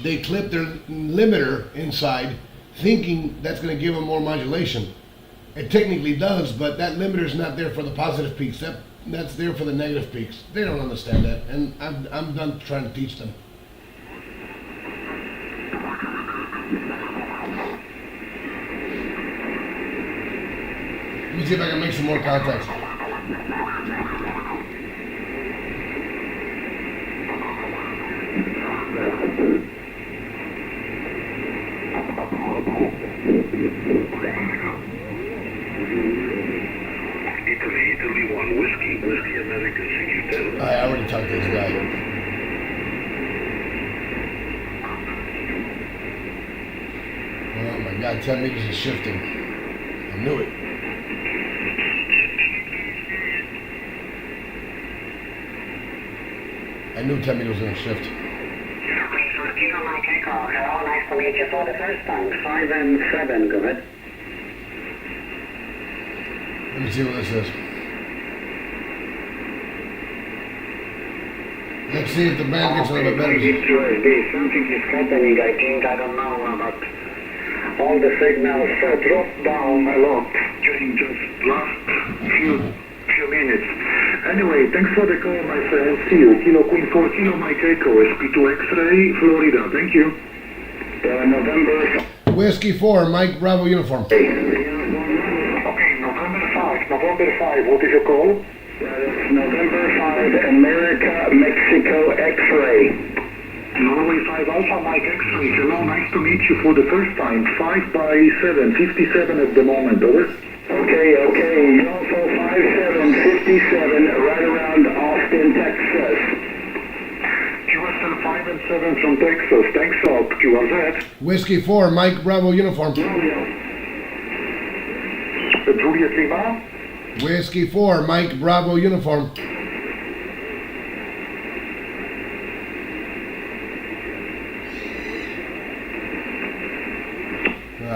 they clip their limiter inside, thinking that's going to give them more modulation. It technically does, but that limiter is not there for the positive peaks. That's there for the negative peaks. They don't understand that, and I'm done trying to teach them. Let me see if I can make some more contacts. Italy 1 whiskey America 67. I already talked to this guy. Oh my God, 10 meters is shifting. I knew it. I knew 10 meters was going to shift. Kilo Mike Echo, hello, nice to meet you for the first time. 5 and 7, go ahead. Let me see what this is. Let's see if the band gets a little bit better. Something is happening, I think, I don't know, but all the signals dropped down a lot during just last few minutes. Anyway, thanks for the call, my friend. See you. Kilo Queen 4, Kilo Mike Echo, SP2 X-ray, Florida. Thank you. November... Whiskey 4, Mike Bravo Uniform. Okay, November 5, what is your call? November 5, America, Mexico, X-ray. Norway 5 Alpha Mike X-ray. Hello, nice to meet you for the first time. 5 by 7, 57 at the moment, over. Okay, also 5757, right around Austin, Texas. QSL 5 and 7 from Texas. Thanks a lot, QRZ. Whiskey 4, Mike Bravo Uniform. Juliet Lima. Whiskey 4, Mike Bravo Uniform.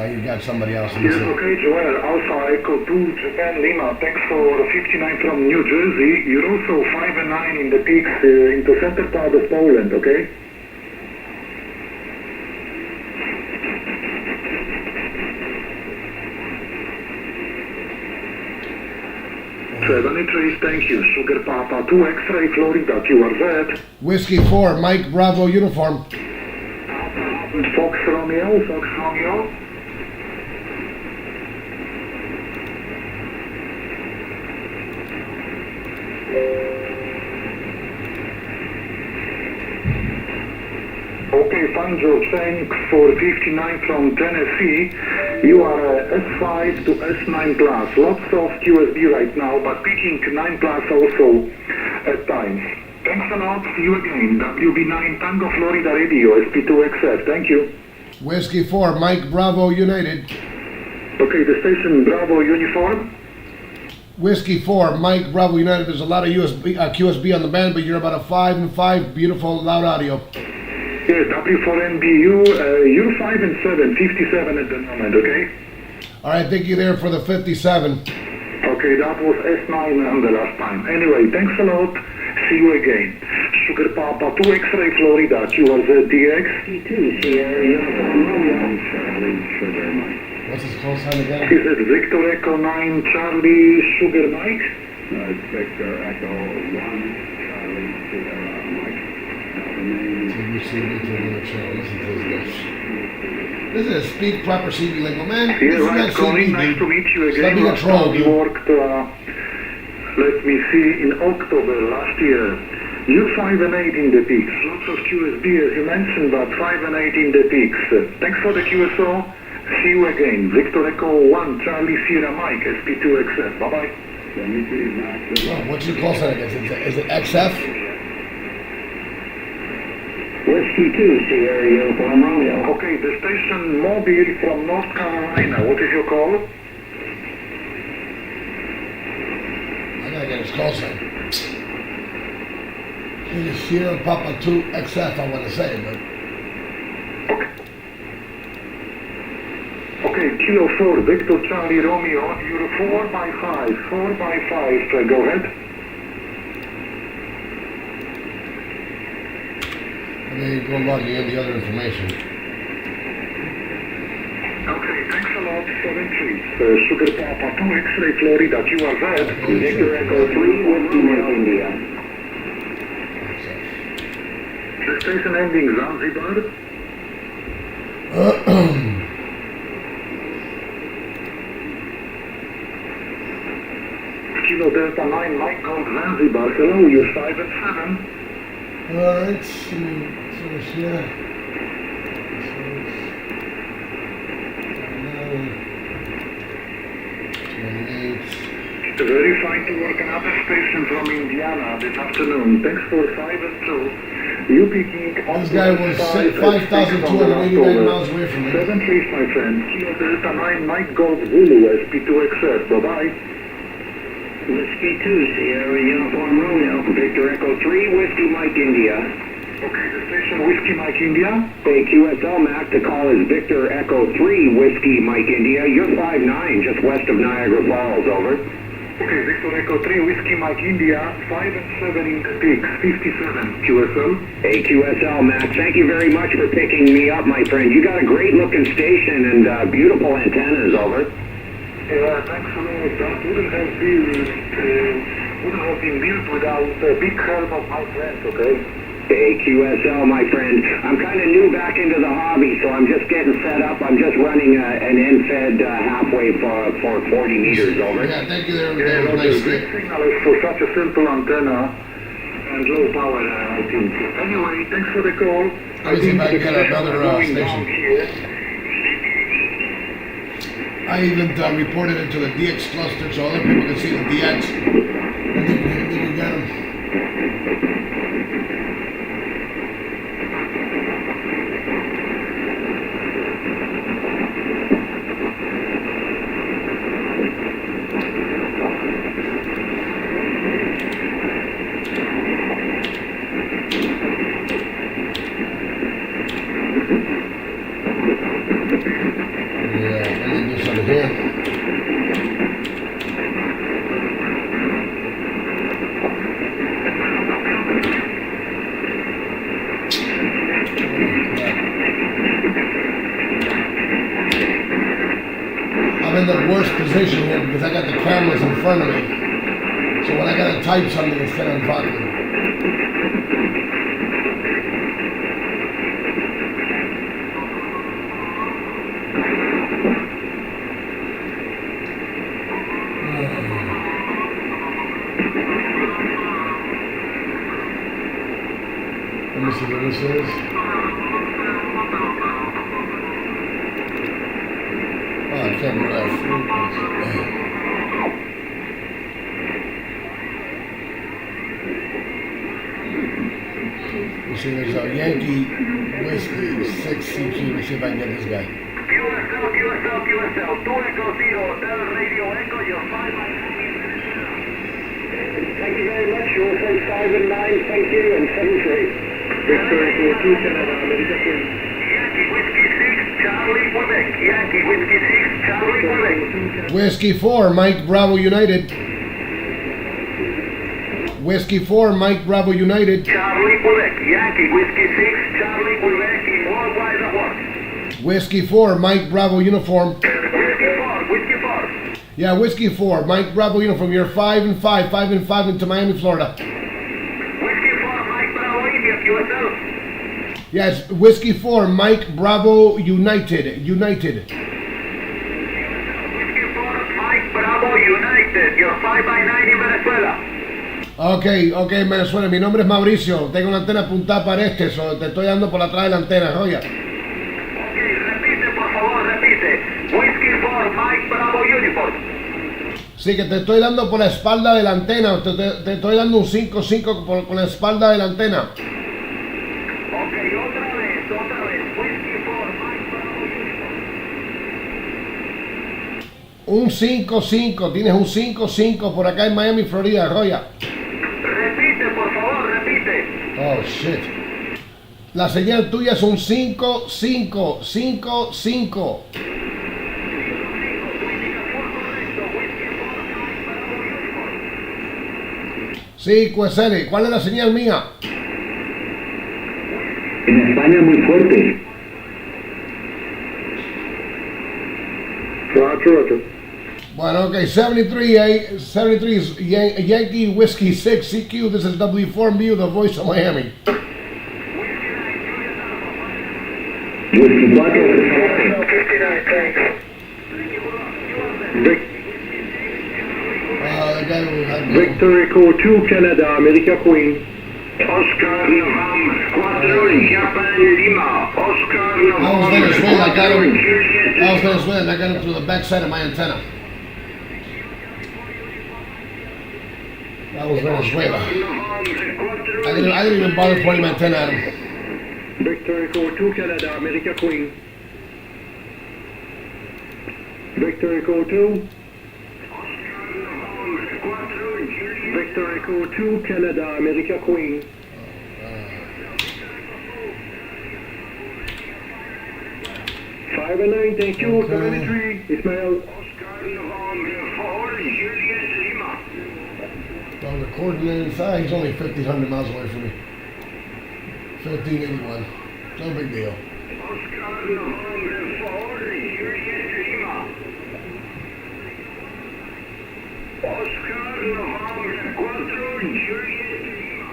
You got somebody else in Yes, this. okay, Joel. Alpha Echo 2, Japan Lima. Thanks for 59 from New Jersey. You're also 5 and 9 in the peaks into center part of Poland, okay? Trace, thank you. Sugar Papa 2 X-ray Florida, QRZ. Whiskey 4, Mike Bravo Uniform. Fox Romeo. Okay, Fanjo, thanks for 59 from Tennessee. You are S5 to S9 plus. Lots of QSB right now, but picking 9 plus also at times. Thanks a lot. See you again. WB9 Tango Florida Radio, SP2XF. Thank you. Whiskey 4, Mike Bravo United. Okay, the station Bravo Uniform. Whiskey 4, Mike Bravo United. There's a lot of QSB on the band, but you're about a 5 and 5. Beautiful, loud audio. Yes, W4NBU, you're 5 and 7, 57 at the moment, okay? All right, thank you there for the 57. Okay, that was S9 on the last time. Anyway, thanks a lot. See you again. Sugar Papa 2 X-ray Florida, QRZDX. 2 Sierra, Sugar Mike. What's his call sign again? Is it Victor Echo 9 Charlie Sugar Mike? It's Victor Echo 1 Charlie Sugar Mike. This is a speak proper CB lingo, man. Yeah, This is right, not Colin, CB, nice dude. to meet you Stop again. being a Last troll, time we dude. worked, let me see, in October last year. You're 5 and 8 in the peaks. Lots of QSB as you mentioned, but 5 and 8 in the peaks. Thanks for the QSO. See you again. Victor Echo 1 Charlie Sierra Mike, SP2XF. Bye-bye. Oh, what's your call sign again? Is it XF? Whiskey 2 Sierra Uniform Romeo. Okay, the station Mobile from North Carolina. What is your call? I gotta get his call sign. It is Sierra Papa 2 XF, I want to say, but... Okay, Kilo 4, Victor Charlie Romeo, you're 4 by 5, 4 by 5, go ahead. And then you go logging in the other information. Okay, thanks a lot, 7-3. Sugar Papa 2, X-Ray Florida, QRZ, Victor Echo 3, Whiskey Mike India. The station ending Zanzibar. Kilo Delta 9, Mike Gold Zanzibar, hello, you're 5 and 7. Alright, so it's here. Very fine to work another station from Indiana this afternoon. Thanks for 5 and 2. You picking up This guy was 5,289 miles away from me. 7 trees, my friend. Kilo Delta 9, Mike Gold Zulu, SP2XF. Bye-bye. Whiskey 2, Sierra Uniform Romeo, Victor Echo 3, Whiskey Mike India. Okay, the station Whiskey Mike India. Hey, QSL Mac, the call is Victor Echo 3, Whiskey Mike India. You're 5-9, just west of Niagara Falls, over. Okay, Victor Echo 3, Whiskey Mike India, 5 and 7 in the peaks, 57, QSL. Hey, QSL Mac, thank you very much for picking me up, my friend. You got a great looking station and beautiful antennas, over. Yeah, thanks a lot. That wouldn't have been built without a big help of my friends, okay? Hey, QSL, my friend. I'm kind of new back into the hobby, so I'm just getting set up. I'm just running an end-fed halfway for 40 meters, over. Yeah, thank you there. Yeah, That was okay, nice. great signal is for such a simple antenna and low power, I think. Anyway, thanks for the call. Let me see if I can get another station. Here. I even reported it to the DX cluster so other people can see the DX. And they can get them. I'm in the worst position here because I got the cameras in front of me. So when I gotta type something instead of talking. Let me see what this is. Oh, I can't remember that frequency. You see, there's a Yankee Whiskey 6CQ. Let's see if I can get this guy. QSL, 2 Echo 0, Hotel Radio Echo, you're 5-9. Thank you very much. You will say 5 and 9. Thank you, and 7-3. Victor Echo 2, Canada, America 2. Yankee Whiskey 6, Charlie Quebec. Yankee Whiskey 6, Charlie Quebec. Whiskey 4, Mike Bravo United. Whiskey 4, Mike Bravo United. Charlie Quebec. Yankee Whiskey 6, Charlie Quebec in worldwide award. Whiskey 4, Mike Bravo Uniform. Whiskey 4. Yeah, Whiskey 4, Mike Bravo Uniform. You're 5 and 5, 5 and 5 into Miami, Florida. Whiskey 4, Mike Bravo India, QSL. Yeah, it's Whiskey 4, Mike Bravo United. Whiskey 4, Mike Bravo United. You're 5-9 in Venezuela. Ok, Venezuela, mi nombre es Mauricio, tengo una antena apuntada para este, so te estoy dando por atrás de la antena, oye. Ok, repite, por favor, repite. Whiskey 4, Mike Bravo Uniform. Sí, que te estoy dando por la espalda de la antena, te estoy dando un 5-5 con la espalda de la antena. Ok, otra vez. Whiskey 4, Mike Bravo Uniform. Un 5-5, tienes un 5-5 por acá en Miami, Florida, Roya. Repite, por favor, repite. Oh, shit. La señal tuya es un 5-5, 5-5. Sí, QSL. ¿Cuál es la señal mía? En España muy fuerte. Roger. Bueno, okay, 73 is Yankee Whiskey 6 CQ. This is W4MU, the voice of Miami. Whisky 4, 59, thanks. The guy who had Victor Echo 2, Canada, America Queen. Oscar November, 4 Japan Lima. Oscar That was Venezuela. I got him. Juliet. That was Venezuela, and I got him through the backside of my antenna. That was Venezuela. I didn't even bother pointing my antenna at him. Victor Echo 2, Canada, America Queen. Victor Echo 2. Victor Echo 2, Canada, America Queen. Five and 9, thank you. Okay. 73, Ismail. Oscar November, 4 Juliet Lima. Well, the coordinate inside, he's only 1,500 miles away from me. 1581. No big deal. Oscar November, 4 Juliet Lima. Oscar November, 4 Juliet Lima.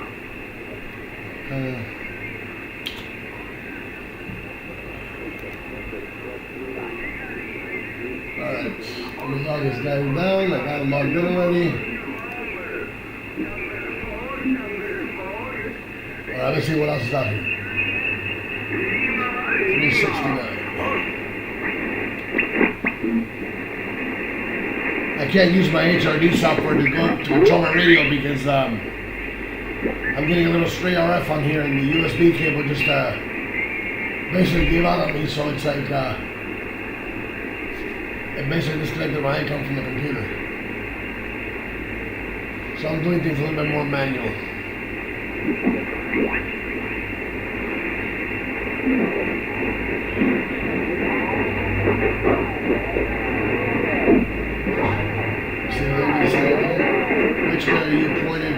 Alright, let me log this guy down. I got him logged in already. Alright, let's see what else is out here. 369. I can't use my HRD software to control my radio because I'm getting a little stray RF on here, and the USB cable just basically gave out on me, so it's like it basically disconnected my icon from the computer. So I'm doing things a little bit more manual. Which way are you pointed? I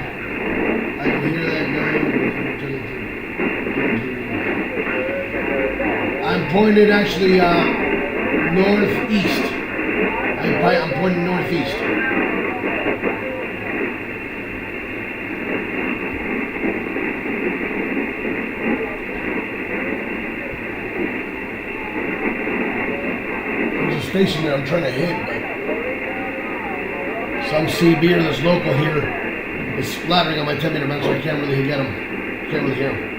can hear that guy. I'm pointed actually northeast. I'm pointing northeast. There's a station that I'm trying to hit, but some CBer that's local here is splattering on my 10-meter band, so I can't really get him. Can't really hear him.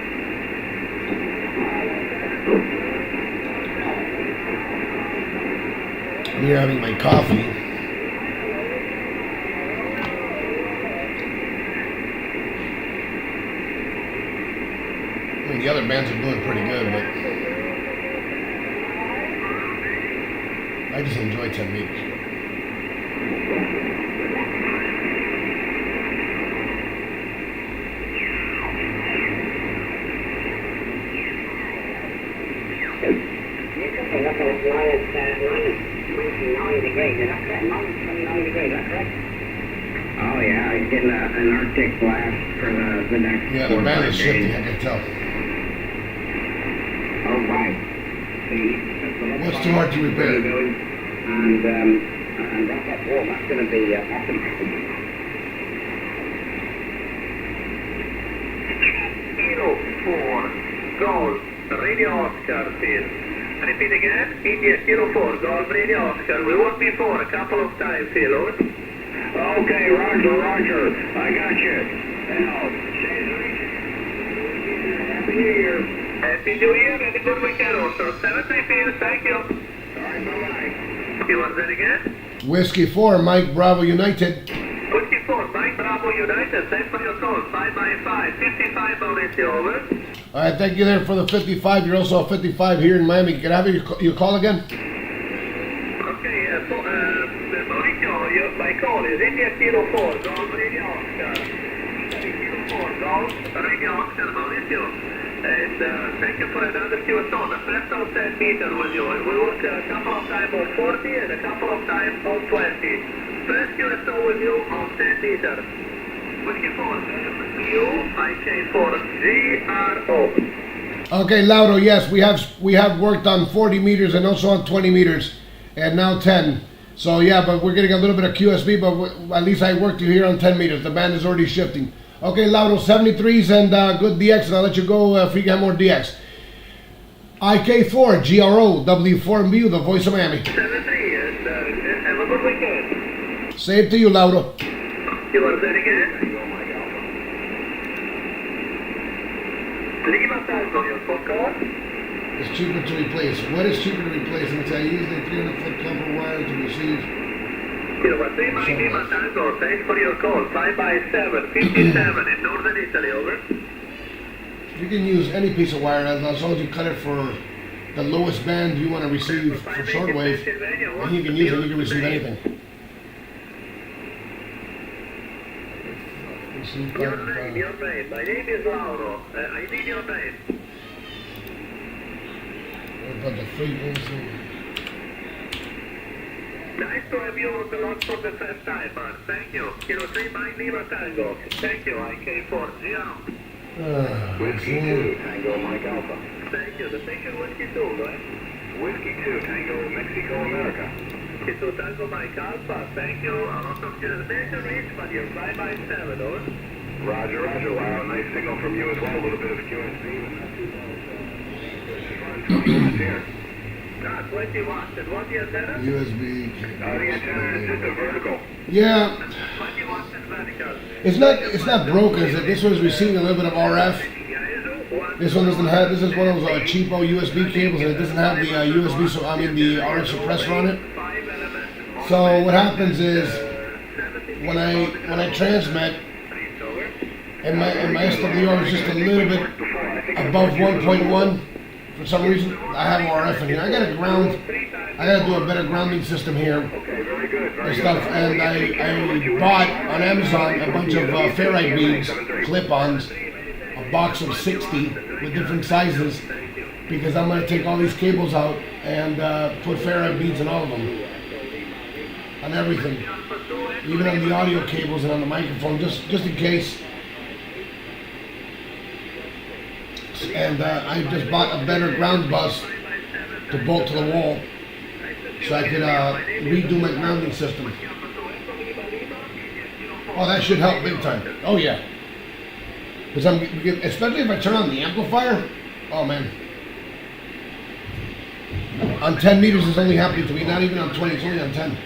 I'm here having my coffee. I mean, the other bands are doing pretty good, but I just enjoy 10 meters. Oh yeah, it's getting an Arctic blast for the next Yeah, 4 the or band 5 is shifting, days. I can tell. Oh right. See, What's too hard to repair? And that's warm. That's going to be awesome. Kilo 4, Golf, Radio Oscar, field. Repeat again, India Kilo 4, Golf, Radio Oscar. We worked before a couple of times, field. Okay, Roger. I got you. Now, Happy New Year. Happy New Year and a good weekend also. 73 field, thank you. All right, bye-bye. You want that again? Whiskey 4, Mike Bravo United. Whiskey 4, Mike Bravo United, thanks for your call. 5x5, 55 bonus, over. All right, thank you there for the 55. You're also a 55 here in Miami. Can I have your call again? Okay, Mauricio, my call is India Kilo 4, Golf Radio Oscar. Kilo 4, Golf Radio Oscar, Mauricio. And thank you for another QSO. The first on 10 meter with you. We work a couple of times on 40 and a couple of times on 20. First QSO with you on 10 meter. Whiskey 4, IK4GRO. Okay, Lauro, yes, we have worked on 40 meters and also on 20 meters, and now 10. So yeah, but we're getting a little bit of QSB, but at least I worked you here on 10 meters. The band is already shifting. Okay, Lauro, 73s and good DX, and I'll let you go if you get more DX. IK4, GRO, W4MU, the voice of Miami. 73, and have a good weekend. Same to you, Lauro. You want to say it again? Lima Tango, your podcast. It's cheaper to replace. What is cheaper to replace? Since I use the 300-foot copper wire to receive. Kilo 3 Mike Lima Tango, thanks for your call. 5x7, 57 in northern Italy, over. You can use any piece of wire as long as you cut it for the lowest band you want to receive for shortwave, and you can use it, you can receive anything. Your name. My name is Lauro. I need your name. What about the frequency? Nice to have you on the lot for the first time, man. Thank you. Kilo 3 Mike Lima Tango. Thank you. IK4GRO. Whiskey 2, Tango Mike Alpha. Thank you. The station Whiskey 2, right? Whiskey 2, Tango Mexico America. Kilo Tango Mike Alpha. Thank you. A lot of data reach, but you're 5x7, over. Roger, Roger. Wow, nice signal from you as well. A little bit of QSB. Here. 20 watts. And what's the antenna? USB. The antenna is just a vertical. Yeah, 20 watts and vertical. it's not broken. Is it? This one's receiving a little bit of RF. This one doesn't have. This is one of those cheapo USB cables, and it doesn't have the USB. So I mean the RF suppressor on it. So what happens is when I transmit, and my SWR is just a little bit above 1.1 for some reason. I have RF in here. I gotta do a better grounding system here and stuff. And I bought on Amazon a bunch of ferrite beads, clip-ons, a box of 60 with different sizes, because I'm gonna take all these cables out and put ferrite beads in all of them, on everything, even on the audio cables and on the microphone, just in case. And I just bought a better ground bus to bolt to the wall, so I could redo my grounding system. Oh, that should help big time. Oh yeah, because especially if I turn on the amplifier. Oh man, on 10 meters is only happening to me. Not even on 20. It's only on 10.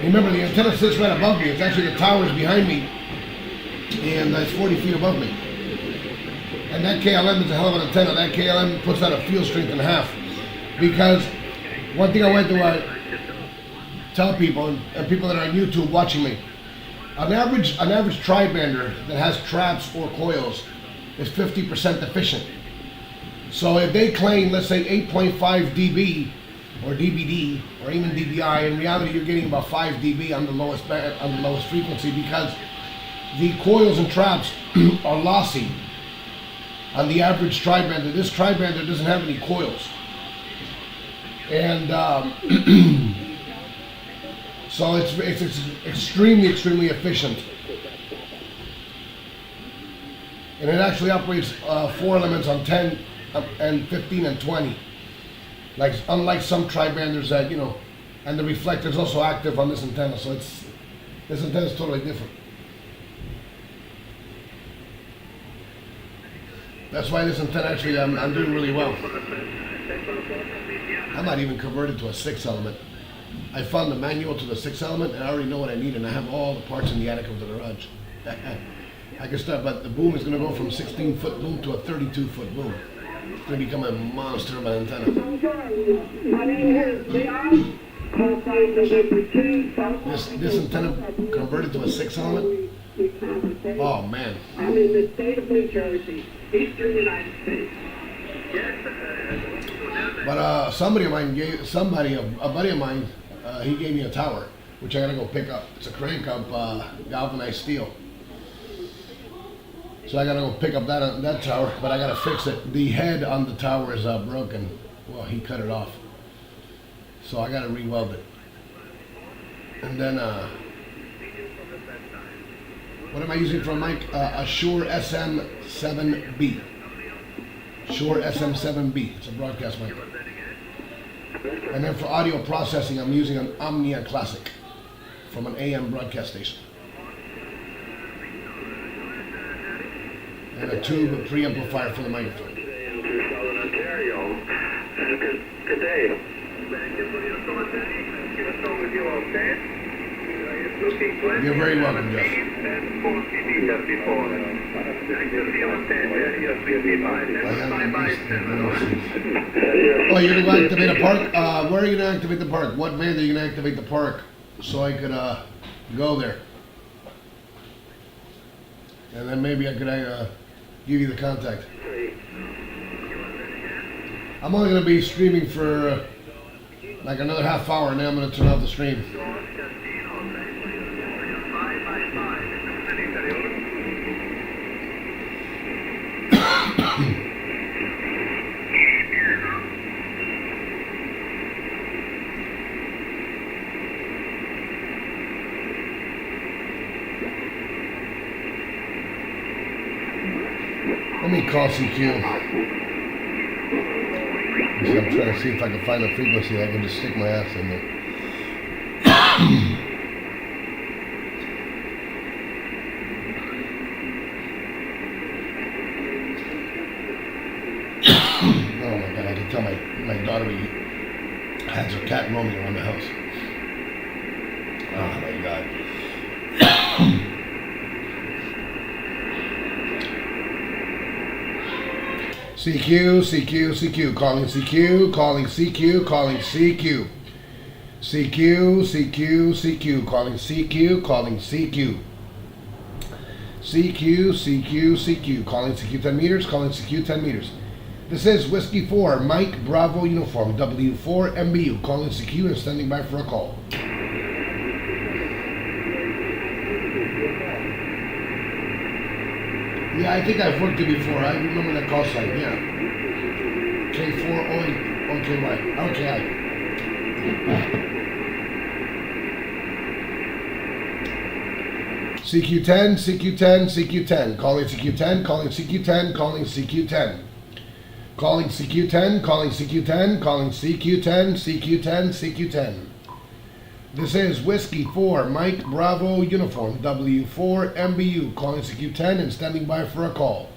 Remember, the antenna sits right above me. It's actually the tower's behind me, and it's 40 feet above me. And that KLM is a hell of an antenna. That KLM puts out a field strength in half. Because one thing I went to tell people, and people that are on YouTube watching me, an average tri-bander that has traps or coils is 50% efficient. So if they claim, let's say 8.5 dB or DBD or even DBI, in reality you're getting about 5 dB on the lowest frequency, because the coils and traps are lossy on the average tri-bander. This tri-bander doesn't have any coils, and so it's extremely efficient, and it actually operates 4 elements on 10 and 15 and 20. Like, unlike some tri-banders that, and the reflector is also active on this antenna, so this antenna is totally different. That's why this antenna actually, I'm doing really well. I'm not even converted to a 6 element. I found the manual to the 6 element, and I already know what I need, and I have all the parts in the attic of the garage. I can start, but the boom is going to go from 16-foot boom to a 32-foot boom. It's going to become a monster of an antenna. This antenna converted to a 6 element. Oh man. I'm in the state of New Jersey, eastern United States. But a buddy of mine, he gave me a tower, which I gotta go pick up. It's a crank up galvanized steel. So I gotta go pick up that tower, but I gotta fix it. The head on the tower is broken. Well, he cut it off. So I gotta re-weld it. And then, what am I using for a mic? A Shure SM7B. Shure SM7B. It's a broadcast mic. And then for audio processing, I'm using an Omnia Classic from an AM broadcast station. And a tube preamplifier for the microphone. Southern Ontario. Good day. You're very welcome, Jeff. Oh, you're going to activate a park? Where are you going to activate the park? What band are you going to activate the park so I could go there? And then maybe I could give you the contact. I'm only going to be streaming for like another half hour, and then I'm going to turn off the stream. Let me call CQ. I'm trying to see if I can find a frequency that I can just stick my ass in there. Oh my God, I can tell my daughter has her cat roaming around the house. Oh my God. CQ, CQ, CQ, calling CQ, calling CQ, calling CQ. CQ, CQ, CQ, calling CQ, calling CQ. CQ, CQ, CQ, calling CQ 10 meters, calling CQ 10 meters. This is Whiskey 4, Mike Bravo Uniform, W4 MBU, calling CQ and standing by for a call. Yeah, I think I've worked it before. I remember that call sign, yeah. K4 OKY. Okay. CQ10, CQ10, CQ10. Calling CQ10, calling CQ10, calling CQ10. Calling CQ10, calling CQ10, calling CQ10, CQ10, CQ10. This is Whiskey 4, Mike Bravo Uniform, W4 MBU, calling CQ10 and standing by for a call.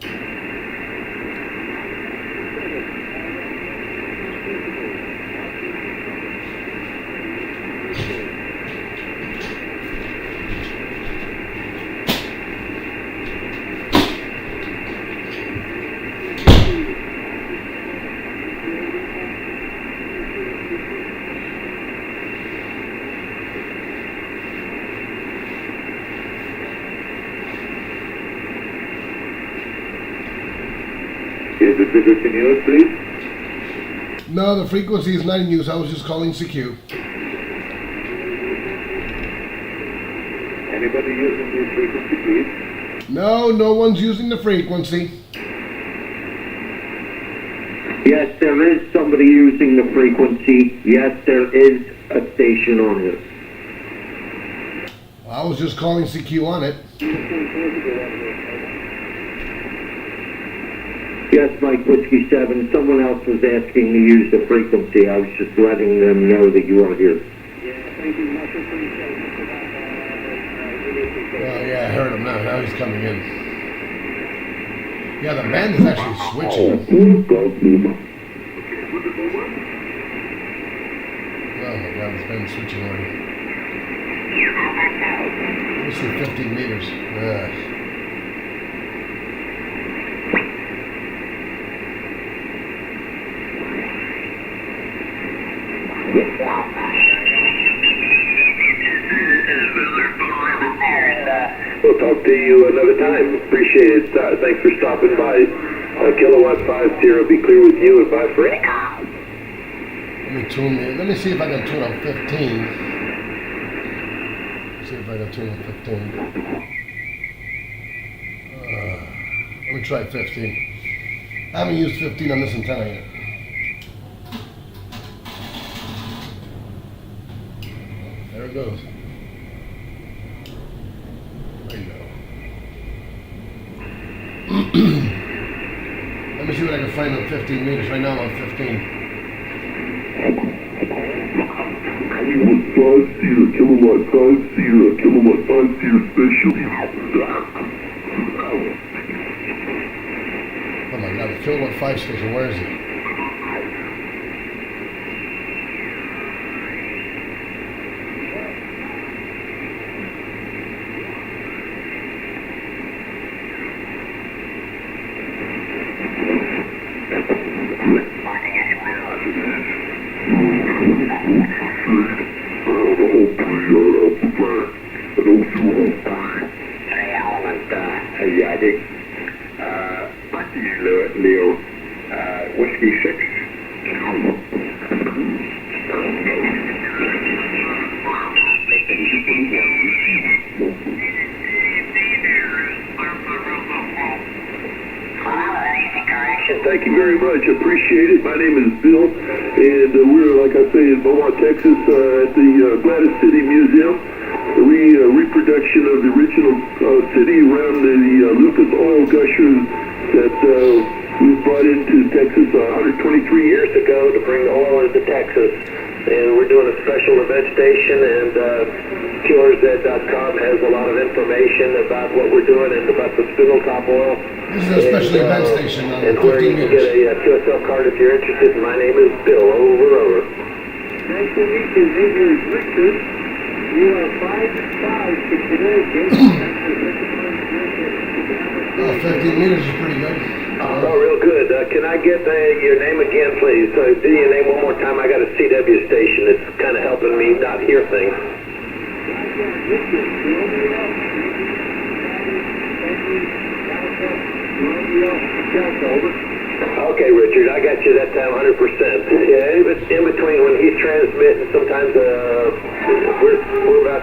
Is the frequency in use, please? No, the frequency is not in use. I was just calling CQ. Anybody using the frequency, please? No, no one's using the frequency. Yes, there is somebody using the frequency. Yes, there is a station on it. I was just calling CQ on it. Yes, Mike Whiskey 7. Someone else was asking to use the frequency. I was just letting them know that you are here. Oh yeah, I heard him now. Now he's coming in. Yeah, the band is actually switching. Oh my God, this band's switching already. Let's see, 15 meters. We'll talk to you another time. Appreciate it. Thanks for stopping by. Kilowatt 50, be clear with you and bye for Let me see if I can tune on 15. See if I can tune on 15. Let me try 15. I haven't used 15 on this antenna yet. There it goes. Let me see what I can find on 15 meters. Right now I'm on 15. Kilowatt 5-0 special. Oh my god, the kilowatt 5 station, where is it? Leo, Whiskey 6. Thank you very much. Appreciate it. My name is Bill, and we're, like I say, in Beaumont, Texas, at the Gladys City Museum. Reproduction of the original city around the Lucas oil gushers that we brought into Texas 123 years ago to bring oil into Texas. And we're doing a special event station, and QRZ.com has a lot of information about what we're doing and about the spindle top oil. This is a special event station on and where you can get a QSL card if you're interested. My name is Bill. Over. Nice to meet you. Name is Richard. You are 5-5 for Connecticut. 15 meters is pretty good. Oh, real good. Can I get your name again, please? Do your name one more time. I got a CW station. It's kind of helping me not hear things. Okay, Richard, I got you that time 100%. Yeah, in between when he's transmitting, sometimes we're about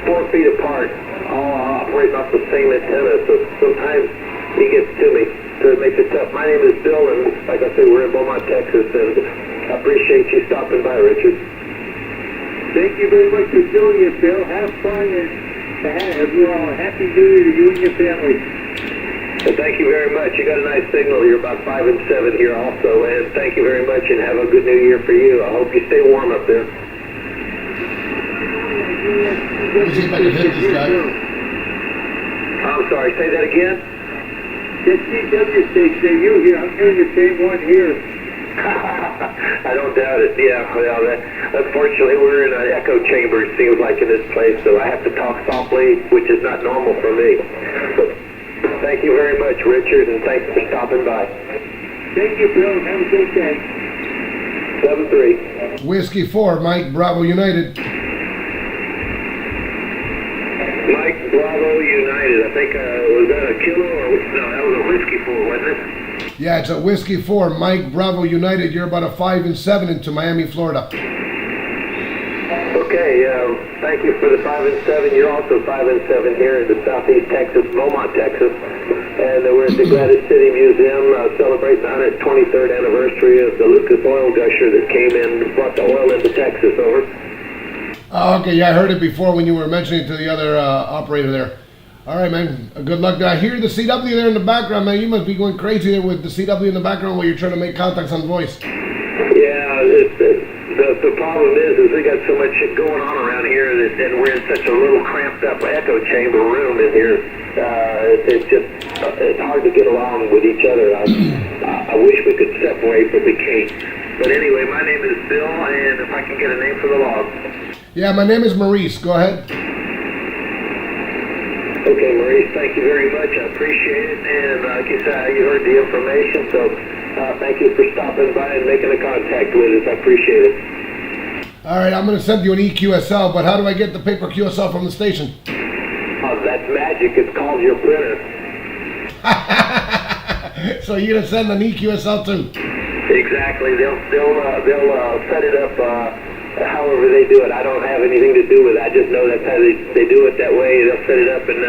4 feet apart, all operating off the same antenna, so sometimes he gets to me, so it makes it tough. My name is Bill, and like I said, we're in Beaumont, Texas, and I appreciate you stopping by, Richard. Thank you very much for doing it, Bill. Have fun, and have you all a happy New Year to you and your family. Well, thank you very much. You got a nice signal. You're about 5 and 7 here also, and thank you very much, and have a good New Year for you. I hope you stay warm up there. Let me see if I can hit this guy. I'm sorry, say that again? That CW station, you here. I'm hearing the same one here. I don't doubt it. Yeah, well, unfortunately, we're in an echo chamber, it seems like, in this place, so I have to talk softly, which is not normal for me. But thank you very much, Richard, and thanks for stopping by. Thank you, Bill. Have a great day. 7-3. Whiskey 4, Mike Bravo United. Mike Bravo United. I think, was that a kilo or no? That was a Whiskey 4, wasn't it? Yeah, it's a Whiskey 4, Mike Bravo United. You're about a 5 and 7 into Miami, Florida. Okay, thank you for the 5 and 7. You're also 5 and 7 here in the Southeast Texas, Beaumont, Texas. And we're at the Gladys City Museum celebrating the 123rd anniversary of the Lucas oil gusher that came in and brought the oil into Texas. Over. Oh, okay, yeah, I heard it before when you were mentioning it to the other operator there. All right, man. Good luck. I hear the CW there in the background, man. You must be going crazy there with the CW in the background while you're trying to make contacts on voice. Yeah, the problem is we got so much shit going on around here, and we're in such a little cramped up echo chamber room in here. It's hard to get along with each other. I wish we could separate, but we can't. But anyway, my name is Bill, and if I can get a name for the log. Yeah, my name is Maurice. Go ahead. Okay, Maurice, thank you very much. I appreciate it. And like you said, you heard the information, so thank you for stopping by and making a contact with us. I appreciate it. All right, I'm going to send you an EQSL, but how do I get the paper QSL from the station? That's magic. It's called your printer. So you're going to send an EQSL too? Exactly. They'll set it up however they do it. I don't have anything to do with it. I just know that's how they do it that way. They'll set it up and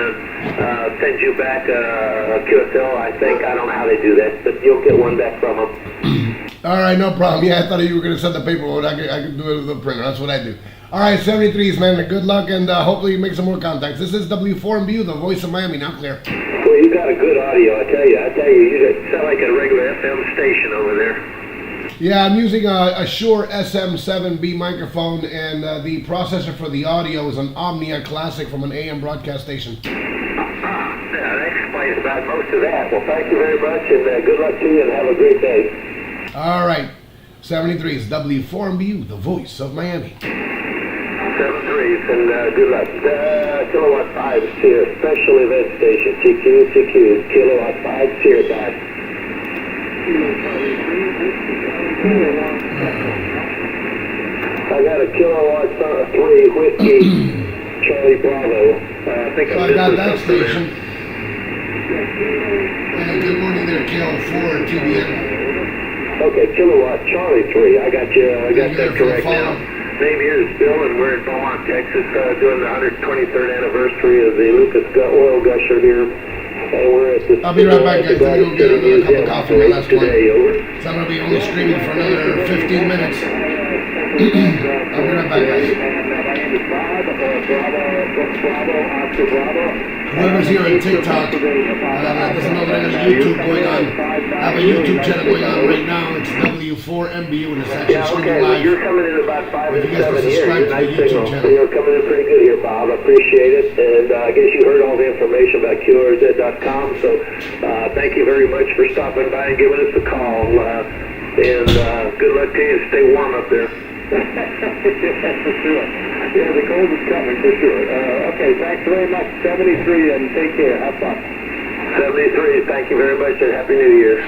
send you back a QSL, I think. I don't know how they do that, but you'll get one back from them. All right, no problem. Yeah, I thought you were going to send the paperwork. I could do it with the printer. That's what I do. All right, 73s, man. Good luck, and hopefully you make some more contacts. This is W4MBU, the voice of Miami. Now clear. Well, you got a good audio, I tell you. You sound like a regular FM station over there. Yeah, I'm using a Shure SM7B microphone, and the processor for the audio is an Omnia Classic from an AM broadcast station. That explains about most of that. Well, thank you very much, and good luck to you, and have a great day. All right, 73s, W4MBU, the voice of Miami. 73s, and good luck. Kilowatt 5's here, special event station, CQ, Kilowatt 5's here, bye. I got a Kilowatt 3 whiskey, Charlie Bravo. I think I got that station. And good morning there, K04 TBN. Okay, Kilowatt Charlie 3. I got that correct now. Name here is Bill, and we're in Beaumont, Texas, doing the 123rd anniversary of the Lucas Oil Gusher here. And we're at the I'll be right back, guys. Let me go get another cup of coffee, my last one. today, over. So I'm going to be only streaming for another 15 minutes. I'll be right back, guys. Whoever's here on TikTok, doesn't know that I got a YouTube going on. I have a YouTube channel going on right now. It's W4MBU, and it's actually streaming live. You're coming in about 5 If and you guys 7 can here. subscribe to the Nice YouTube signal. channel. You're coming in pretty good here, Bob. I appreciate it. And I guess you heard all the information about QRZ.com. So thank you very much for stopping by and giving us a call. And good luck to you. Stay warm up there. For sure. Yeah, the cold is coming for sure. Okay, thanks very much. 73, and take care. Have fun. 73, thank you very much, and Happy New Year.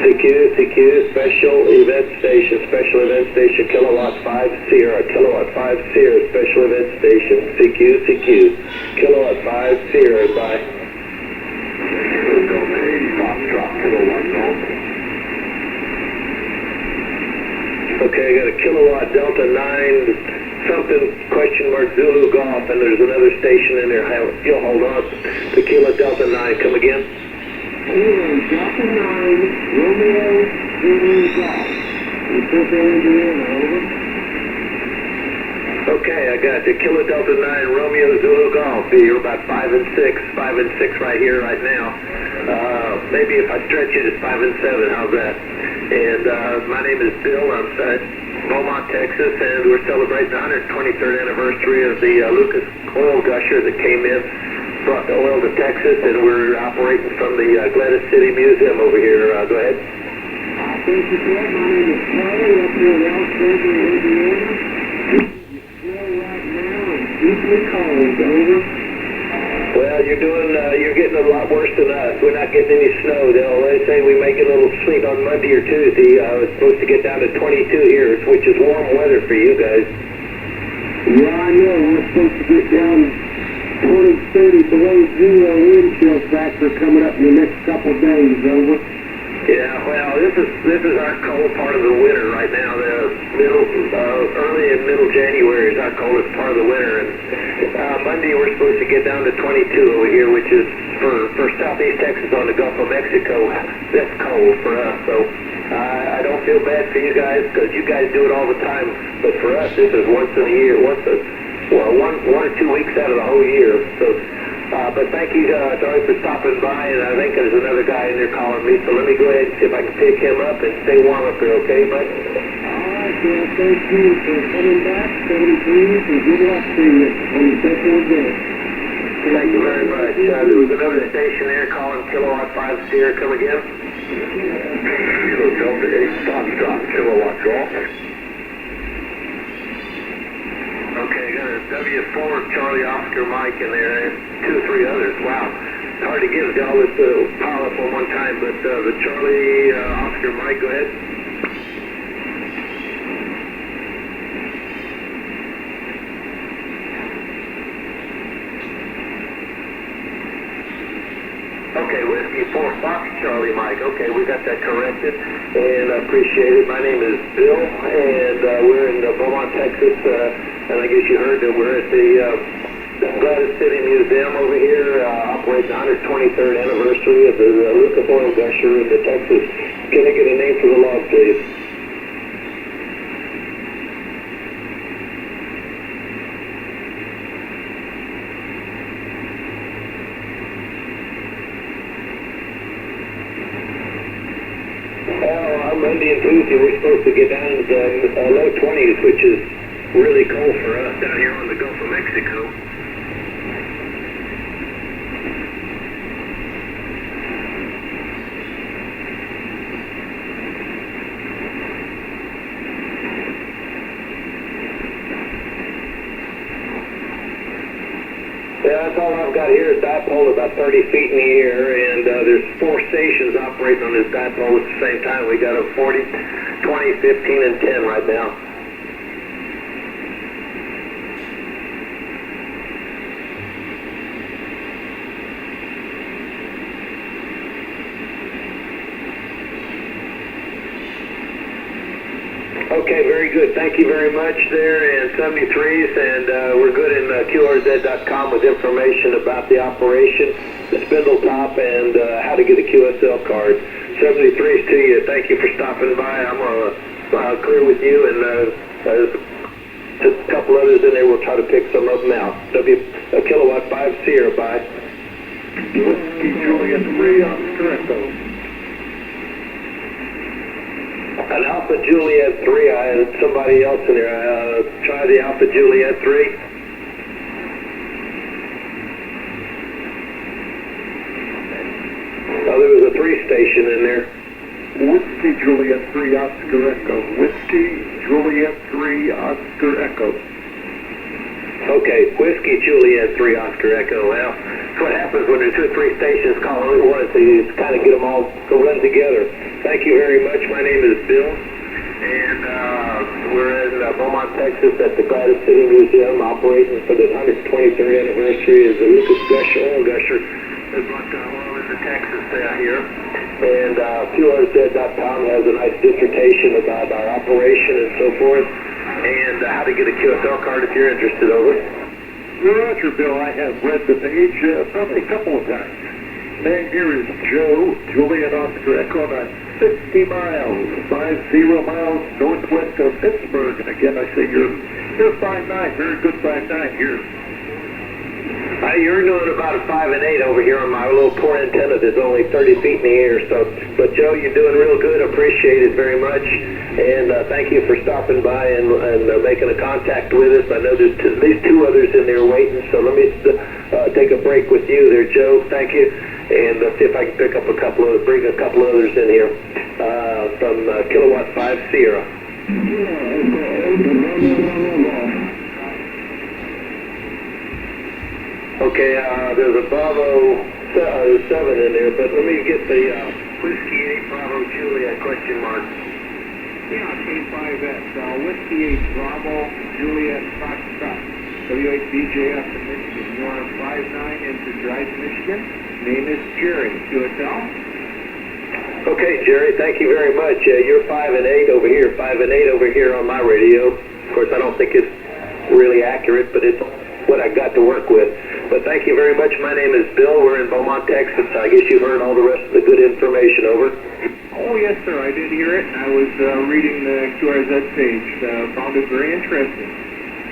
CQ, special event station, Kilowatt 5 Sierra, special event station, CQ, Kilowatt 5 Sierra, bye. Okay, I got a Kilowatt Delta 9 something question mark Zulu Golf, and there's another station in there. You'll hold on. Tequila Delta 9, come again. Delta 9, Romeo Zulu Golf. Okay, I got Tequila Delta 9, Romeo Zulu Golf. You're about 5 and 6 right here, right now. Maybe if I stretch it, it's 5 and 7. How's that? And my name is Bill. I'm at Beaumont, Texas, and we're celebrating the 123rd anniversary of the Lucas Oil Gusher that came in, brought the oil to Texas, and we're operating from the Gladys City Museum over here. Go ahead. Thank you, Ted. My name is Charlie, up here in Alexandria, Indiana. You're right now in deeply cold, over. Well, you're getting a lot worse than us. We're not getting any snow. They say we may get a little sleet on Monday or Tuesday. It's supposed to get down to 22 here, which is warm weather for you guys. Yeah, I know. We're supposed to get down 20, 30 below zero wind chill factor coming up in the next couple of days, over. Yeah, well, this is our cold part of the winter right now. The early and middle January is our coldest part of the winter, and Monday we're supposed to get down to 22 over here, which is for southeast Texas on the Gulf of Mexico. That's cold for us, so I don't feel bad for you guys because you guys do it all the time. But for us, this is once in a year, one or 2 weeks out of the whole year. So. But thank you, Charlie, for stopping by, and I think there's another guy in there calling me, so let me go ahead and see if I can pick him up and stay warm up there, okay, bud? All right, well, thank you for coming back, 73, and good luck to you on the special event. Thank you very much. There was another station there calling Kilowatt 5 Sierra. Come again? Delta 8 Foxtrot, Kilowatt Golf. Okay, got a W4 Charlie Oscar Mike in there, and 2 or 3 others. Wow, it's hard to get all this power up on one time, but the Charlie Oscar Mike, go ahead. Okay, Whiskey 4 Fox Charlie Mike. Okay, we got that corrected, and I appreciate it. My name is Bill, and we're in Beaumont, Texas. And I guess you heard that we're at the Gladys City Museum over here, operating the 123rd anniversary of the Lucas Oil Gusher in the Texas. Can I get a name for the log, please? Monday and Tuesday, we're supposed to get down to the low 20s, which is really cold for us down here on the Gulf of Mexico. Yeah, that's all I've got here is dipole about 30 feet in the air, and there's 4 stations operating on this dipole at the same time. We got a 40, 20, 15, and 10 right now. Okay, very good. Thank you very much there in 73s, and we're good in QRZ.com with information about the operation, the spindle top, and how to get a QSL card. 73s to you. Thank you for stopping by. I'm going to clear with you, and there's just a couple others in there. We'll try to pick some of them out. Kilowatt 5 Sierra, bye. Whiskey Juliet 3 on Toronto. An Alpha Juliet 3, I had somebody else in there. Try the Alpha Juliet 3. Oh, there was a 3 station in there. Whiskey Juliet 3 Oscar Echo. Whiskey Juliet 3 Oscar Echo. Okay, Whiskey Juliet 3 Oscar Echo. Well, that's what happens when there's 2 or 3 stations call only one, so you kind of get them all to run together. Thank you very much. My name is Bill, and we're in Beaumont, Texas at the Gladys City Museum, operating for the 123rd anniversary of the Lucas Oil Gusher. It's like oil into Texas here. And QRZ.com has a nice dissertation about our operation and so forth, and how to get a QSL card if you're interested. Over. Roger, Bill. I have read the page probably a couple of times. Name here is Joe, Juliet Oscar Echo, on 50 miles, 50 miles northwest of Pittsburgh. And again, I say you're 5'9", very good 5'9" here. You're doing about a 5 and 8 over here on my little poor antenna that's only 30 feet in the air. So, but Joe, you're doing real good. Appreciate it very much, and thank you for stopping by and making a contact with us. I know there's at least 2 others in there waiting. So let me take a break with you there, Joe. Thank you, and see if I can pick up bring a couple others in here from Kilowatt 5 Sierra. Okay, there's a Bravo 7 in there, but let me get the Whiskey 8 Bravo Juliet question mark. Yeah, K5S, Whiskey 8 Bravo Juliet Foxtrot, W8BJF in Michigan. You are 5'9" into Drive, Michigan. Name is Jerry. QSL? Okay, Jerry, thank you very much. You're 5 and 8 over here, 5 and 8 over here on my radio. Of course, I don't think it's really accurate, but it's what I got to work with. But thank you very much. My name is Bill. We're in Beaumont, Texas. I guess you heard all the rest of the good information. Over. Oh, yes, sir. I did hear it. I was reading the QRZ page. Found it very interesting.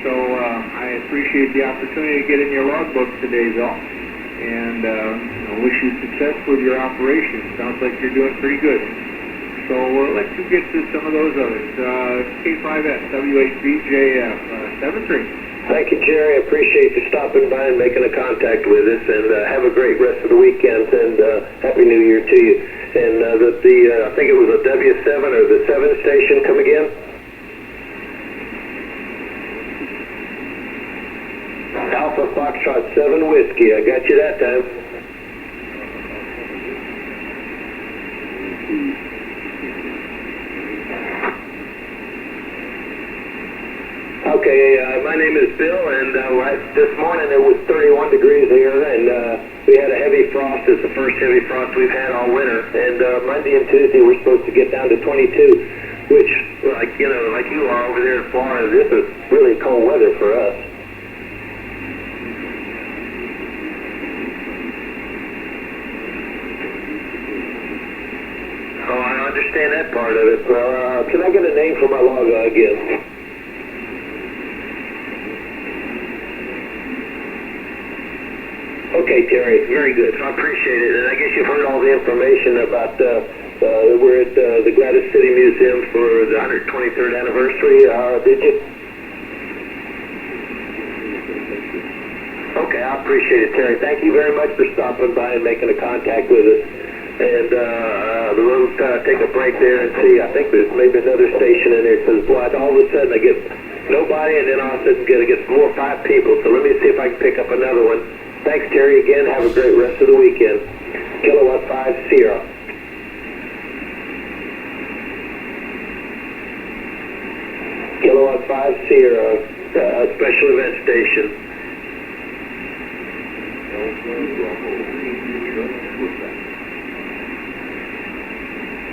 So I appreciate the opportunity to get in your logbook today, Bill. And wish you success with your operation. Sounds like you're doing pretty good. So let's get to some of those others. K5S, W8BJF, 7-3. Thank you, Jerry. I appreciate you stopping by and making a contact with us, and have a great rest of the weekend, and Happy New Year to you. And I think it was a W7 or the 7 station, come again? Alpha Foxtrot 7 Whiskey. I got you that time. Okay, my name is Bill, and this morning it was 31 degrees here, and we had a heavy frost. It's the first heavy frost we've had all winter, and Monday and Tuesday we're supposed to get down to 22, which, like you are over there in Florida, this is really cold weather for us. understand that part of it. Can I get a name for my log again? Okay, Terry, very good. I appreciate it. And I guess you've heard all the information about we're at the Gladys City Museum for the 123rd anniversary, did you? Okay, I appreciate it, Terry. Thank you very much for stopping by and making a contact with us. And we'll take a break there and see. I think there's maybe another station in there. Because all of a sudden I get nobody, and then all of a sudden I get 4 or 5 people. So let me see if I can pick up another one. Thanks, Terry. Again, have a great rest of the weekend. Kilowatt 5 Sierra. Kilowatt 5 Sierra, special event station.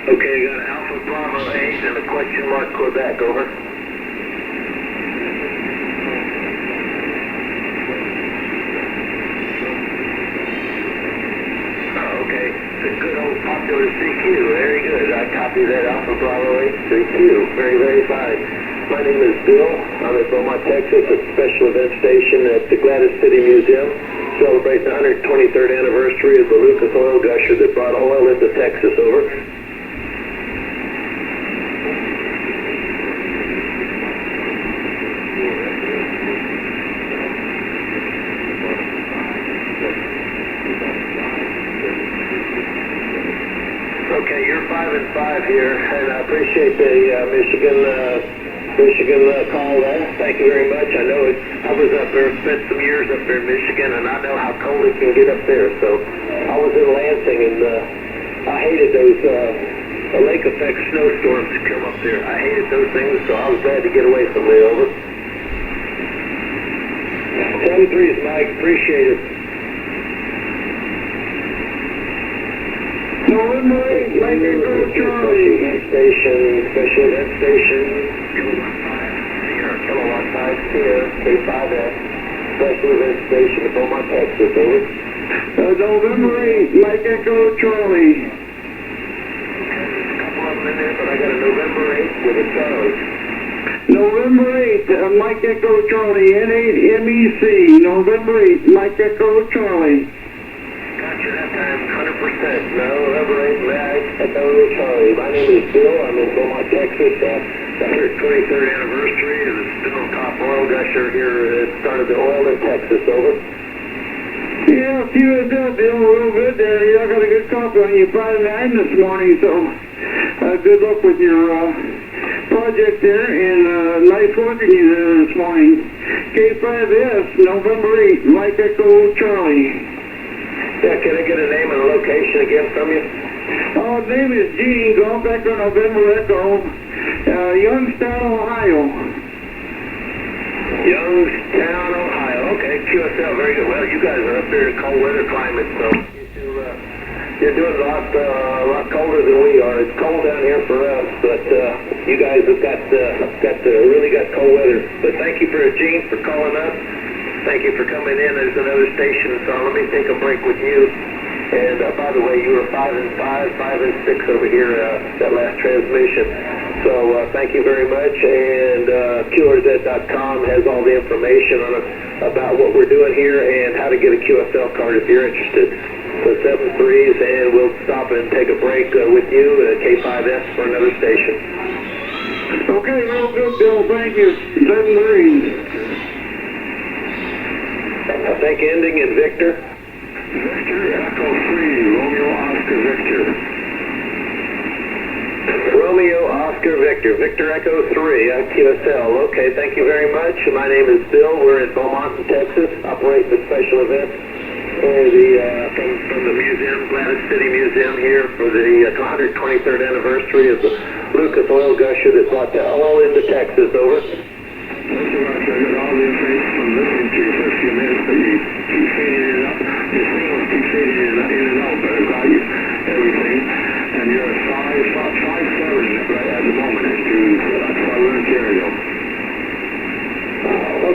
Okay, got Alpha Bravo 8 and a question mark Quebec, over. Okay, the good old popular CQ, very good. I copy that Alpha Bravo 8 CQ, very, very fine. My name is Bill. I'm at Beaumont, Texas, at the special event station at the Gladys City Museum, celebrating the 123rd anniversary of the Lucas oil gusher that brought oil into Texas, over. Okay, you're 5 and 5 here, and I appreciate the Michigan call there. Thank you very much. I know I was up there, spent some years up there in Michigan, and I know how cold it can get up there. So I was in Lansing, and I hated those lake effect snowstorms that come up there. I hated those things, so I was glad to get away from there, over. 73 is Mike, appreciate it. November 8, Lake Echo Charlie. Station, special event station. Kilowatt 5 Sierra, K5S, special event station in Beaumont, Texas, over. November 8, Lake Echo Charlie. A couple of them in there, but I got a November 8 with a Charlie. November 8, Mike Echo Charlie, N8 MEC. November 8, Mike Echo Charlie. Gotcha, that time, 100%. No, November 8, Mike Echo Charlie. My name is Bill. I'm in Beaumont, Texas. The 123rd anniversary of the spindle top oil gusher here that started the oil in Texas, over. Yeah, QSL doing real good there. I got a good copy on you Friday night this morning, so good luck with your project there, and nice working you there this morning. K5S, November 8, Mike Echo Charlie. Yeah, can I get a name and a location again from you? Oh, his name is Gene, Golf Echo November Echo, Youngstown, Ohio. Youngstown, Ohio. Okay, QSL, very good. Well, you guys are up there in cold weather climate, so you're doing a lot colder than we are. It's cold down here for us, but you guys have really got cold weather. But thank you Gene, for calling us. Thank you for coming in. There's another station, so let me take a break with you. And by the way, you were 5 and 5, 5 and 6 over here, that last transmission. So thank you very much. And QRZ.com has all the information about what we're doing here and how to get a QSL card if you're interested. So 7 3s, and we'll stop and take a break with you at K5S for another station. Okay, real good, Bill. Thank you. 7 3s. I think ending in Victor. Victor Echo 3, Romeo Oscar Victor. Romeo Oscar Victor. Victor Echo 3, QSL. Okay, thank you very much. My name is Bill. We're in Beaumont, Texas, operating the special event from the museum, Gladys City Museum here for the 123rd anniversary of the Lucas oil gusher that brought the oil into Texas, over. Thank you much. I got all the information from listening to you for a few minutes, but you keep fading it up. Your signals keep fading in and out, but I got you everything. And you're at 5.7 right at the moment into Southern Ontario.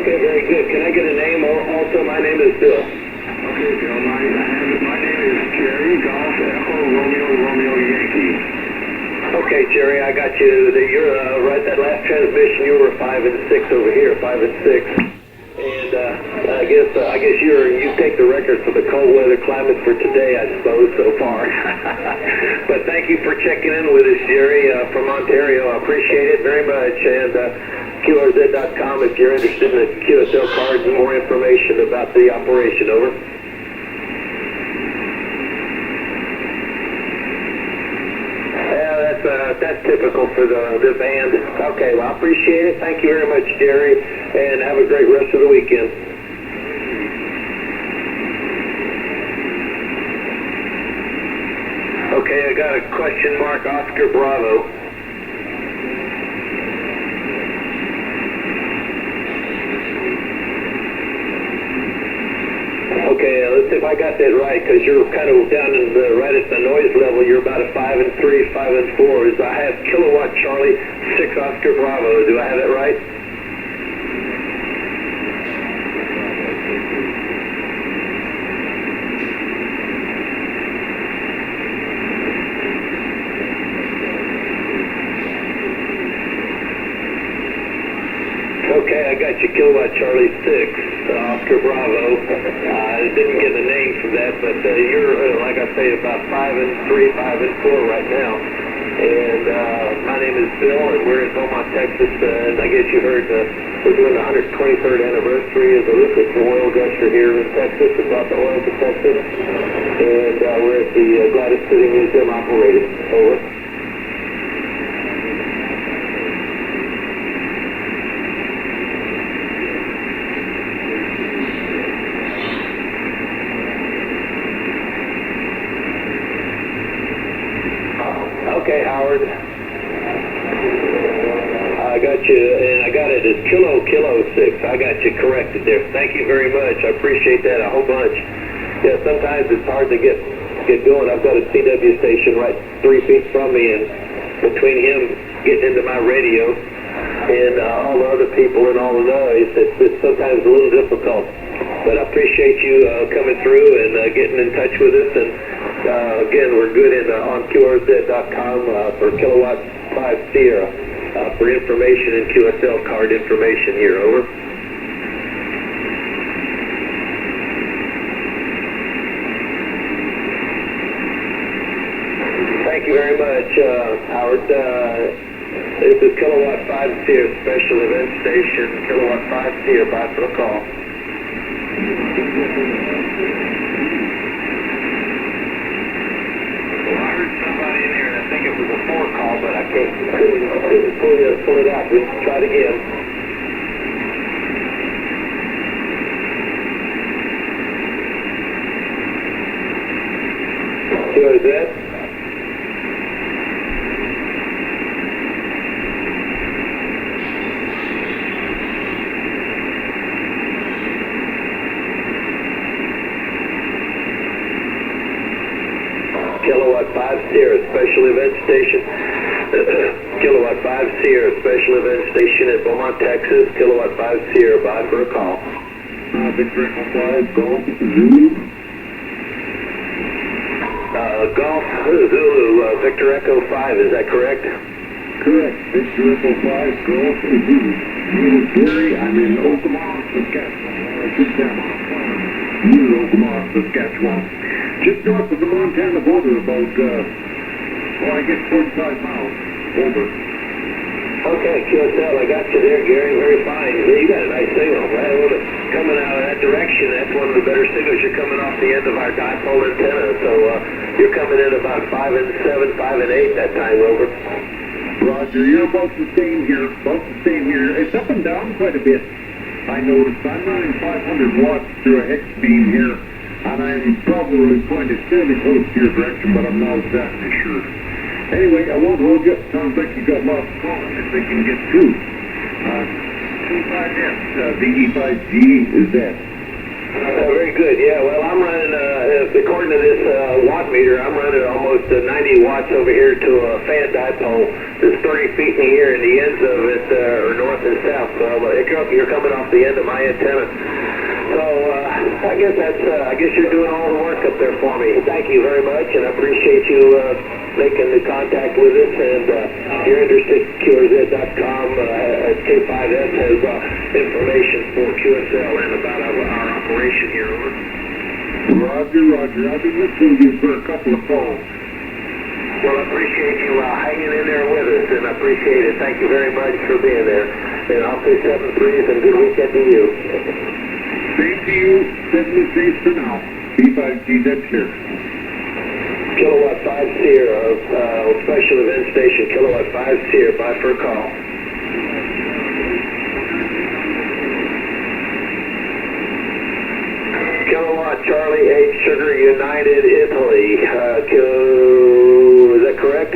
Okay, very good. Can I get a name? Also, my name is Bill. Okay, Bill. My name is Jerry, Golf Echo Romeo Yankee. Okay, Jerry, I got you. You're right. That last transmission, you were 5 and 6 over here, 5 and 6. And I guess you take the record for the cold weather climate for today, I suppose, so far. But thank you for checking in with us, Jerry, from Ontario. I appreciate it very much. And QRZ.com if you're interested in the QSL cards and more information about the operation. Over. That's typical for the band. Okay, well, I appreciate it. Thank you very much, Jerry, and have a great rest of the weekend. Okay, I got a question mark, Oscar Bravo. Okay, let's see if I got that right, because you're kind of down in right at the noise level. You're about a 5 and 3, 5 and 4. I have Kilowatt Charlie, 6 Oscar Bravo. Do I have it right? Okay, I got you, Kilowatt Charlie 6, Oscar Bravo. I didn't get a name for that, but you're, like I say, about 5 and 3, 5 and 4 right now. And my name is Bill, and we're in Beaumont, Texas. And I guess you heard we're doing the 123rd anniversary of the Lucas Oil Gusher here in Texas. We brought the oil to Texas. And we're at the Gladys City Museum operated. Over. Okay, Howard. I got you, and I got it as Kilo 6. I got you corrected there. Thank you very much. I appreciate that a whole bunch. Yeah, sometimes it's hard to get going. I've got a CW station right 3 feet from me, and between him getting into my radio and all the other people and all the noise, it's sometimes a little difficult. But I appreciate you coming through and getting in touch with us. And again, we're good on QRZ.com for Kilowatt 5 Sierra for information and QSL card information here. Over. Thank you very much, Howard. This is Kilowatt 5 Sierra Special Event Station. Kilowatt 5 Sierra. Bye for the call. Well, I heard somebody in there, and I think it was a 4 call, but I couldn't pull it out. We'll try it again. Who is that? Kilowatt 5 Sierra Special Event Station. Kilowatt 5 Sierra Special Event Station in Beaumont, Texas. Kilowatt 5 Sierra. Bye for a call. Victor Echo 5 Golf Zulu. Golf Zulu. Victor Echo 5. Is that correct? Correct. Victor Echo 5 Golf Zulu. Name is Gary. I'm in Okemaw, Saskatchewan. Just down on the farm. Near Okemaw, Saskatchewan. Just north of the Montana border, about, I guess 45 miles. Over. Okay, QSL, I got you there, Gary. Very fine. You got a nice signal. Coming out of that direction, that's one of the better signals. You're coming off the end of our dipole antenna, so you're coming in about 5 and 7, 5 and 8 that time, over. Roger, you're about the same here. It's up and down quite a bit. I noticed I'm running 500 watts through a hex beam here. And I'm probably pointed fairly close to your direction, but I'm not exactly sure. Anyway, I won't hold you. Sounds like you got lots of calling if they can get through. 25S, VE5G is that. Very good. Yeah, well, I'm running, according to this watt meter, I'm running almost 90 watts over here to a fan dipole that's 30 feet in the air, and the ends of it are north and south. So you're coming off the end of my antenna. So I guess you're doing all the work up there for me. Thank you very much, and I appreciate you making the contact with us. And if you're interested, QRZ.com, K5S has information for QSL and about our operation here. Over. Roger. I've been listening to you for a couple of calls. Well, I appreciate you hanging in there with us, and I appreciate it. Thank you very much for being there. And I'll say 7-3s and good weekend to you. Same to you. 7-3s for now. B5G, that's here. Kilowatt 5 Sierra, special event station, Kilowatt 5 Sierra, bye for a call. Kilowatt Charlie 8 Sugar United Italy, is that correct?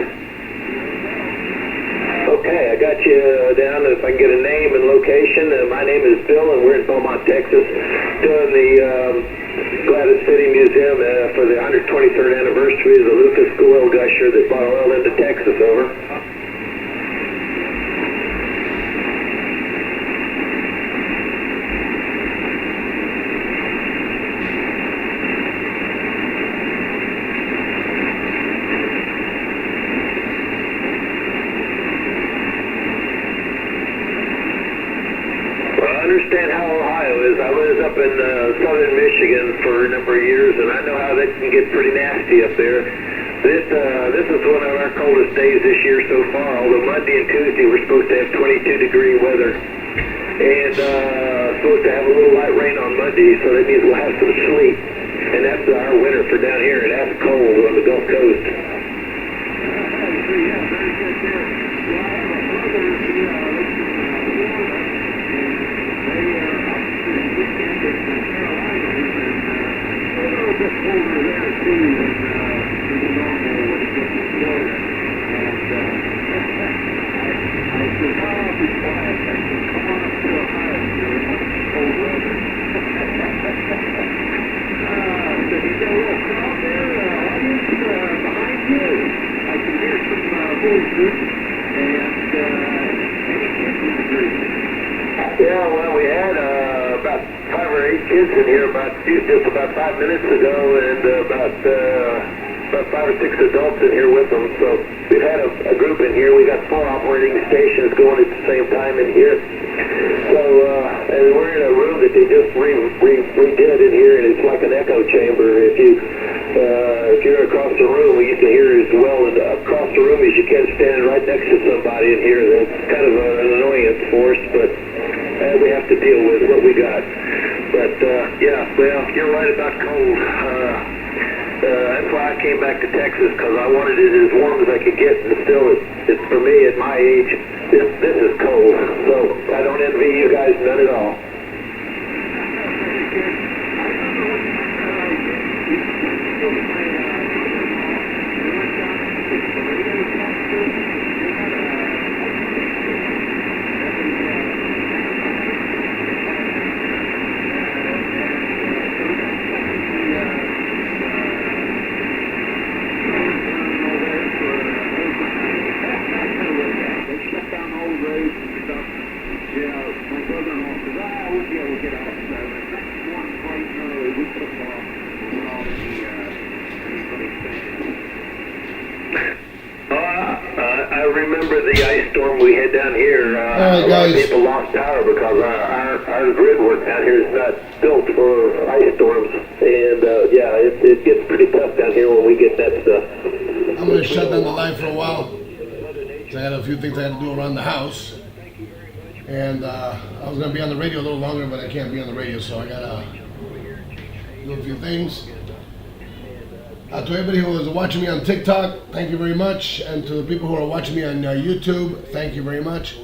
Okay, I got you down. If I can get a name and location. My name is Bill, and we're in Beaumont, Texas, doing the Gladys City Museum for the 123rd anniversary of the Lucas oil gusher that brought oil into Texas. Over. I understand how Ohio is. I was up in southern Michigan for a number of years, and I know how that can get pretty nasty up there. This is one of our coldest days this year so far, although Monday and Tuesday we're supposed to have 22-degree weather. And supposed to have a little light rain on Monday, so that means we'll have some sleet. And that's our winter for down here, and that's cold on the Gulf Coast. Yeah, well, we had about 5 or 8 kids in here just about 5 minutes ago, and about 5 or 6 adults in here with them. So we've had a group in here. We got 4 operating stations going at the same time in here. So and we're in a room that they just redid in here, and it's like an echo chamber. If you're across the room, you can hear as well across the room as you can standing right next to somebody in here. That's kind of an annoyance for us, but we have to deal with what we got. But yeah, well, you're right about cold. That's why I came back to Texas, because I wanted it as warm as I could get, and still, it's for me at my age, this is cold. So I don't envy you guys none at all. I remember the ice storm we had down here. Alright, a lot of guys. people lost power because our grid work down here is not built for ice storms. And yeah, it gets pretty tough down here when we get that stuff. I'm going to shut down the live for a while. So I had a few things I had to do around the house. And I was going to be on the radio a little longer, but I can't be on the radio, so I got to do a few things. To everybody who is watching me on TikTok, thank you very much. And to the people who are watching me on YouTube, thank you very much.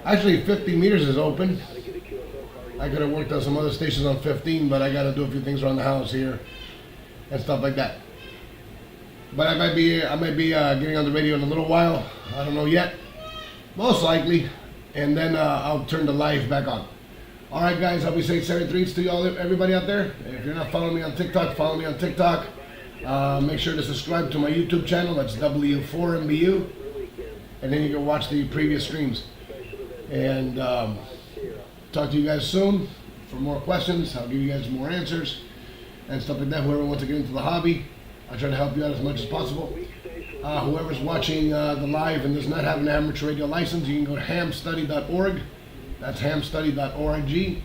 Actually, 50 meters is open. I could have worked on some other stations on 15, but I got to do a few things around the house here and stuff like that. But I might be getting on the radio in a little while. I don't know yet. Most likely. And then I'll turn the live back on. All right, guys. I'll be saying 73s to y'all, everybody out there. If you're not following me on TikTok, follow me on TikTok. Make sure to subscribe to my YouTube channel. That's W4MBU. And then you can watch the previous streams. And talk to you guys soon. for more questions. I'll give you guys more answers and stuff like that. Whoever wants to get into the hobby, I try to help you out as much as possible. Whoever's watching the live and does not have an amateur radio license, you can go to hamstudy.org. That's hamstudy.org. You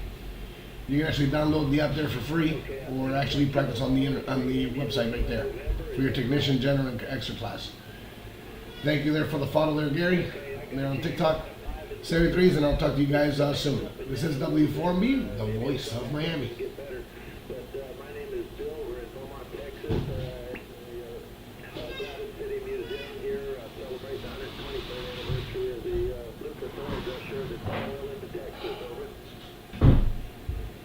can actually download the app there for free, or actually practice on the website right there for your technician, general, and extra class. Thank you there for the follow there, Gary. There on TikTok. 73s, and I'll talk to you guys soon. This is W4MB, the voice of Miami.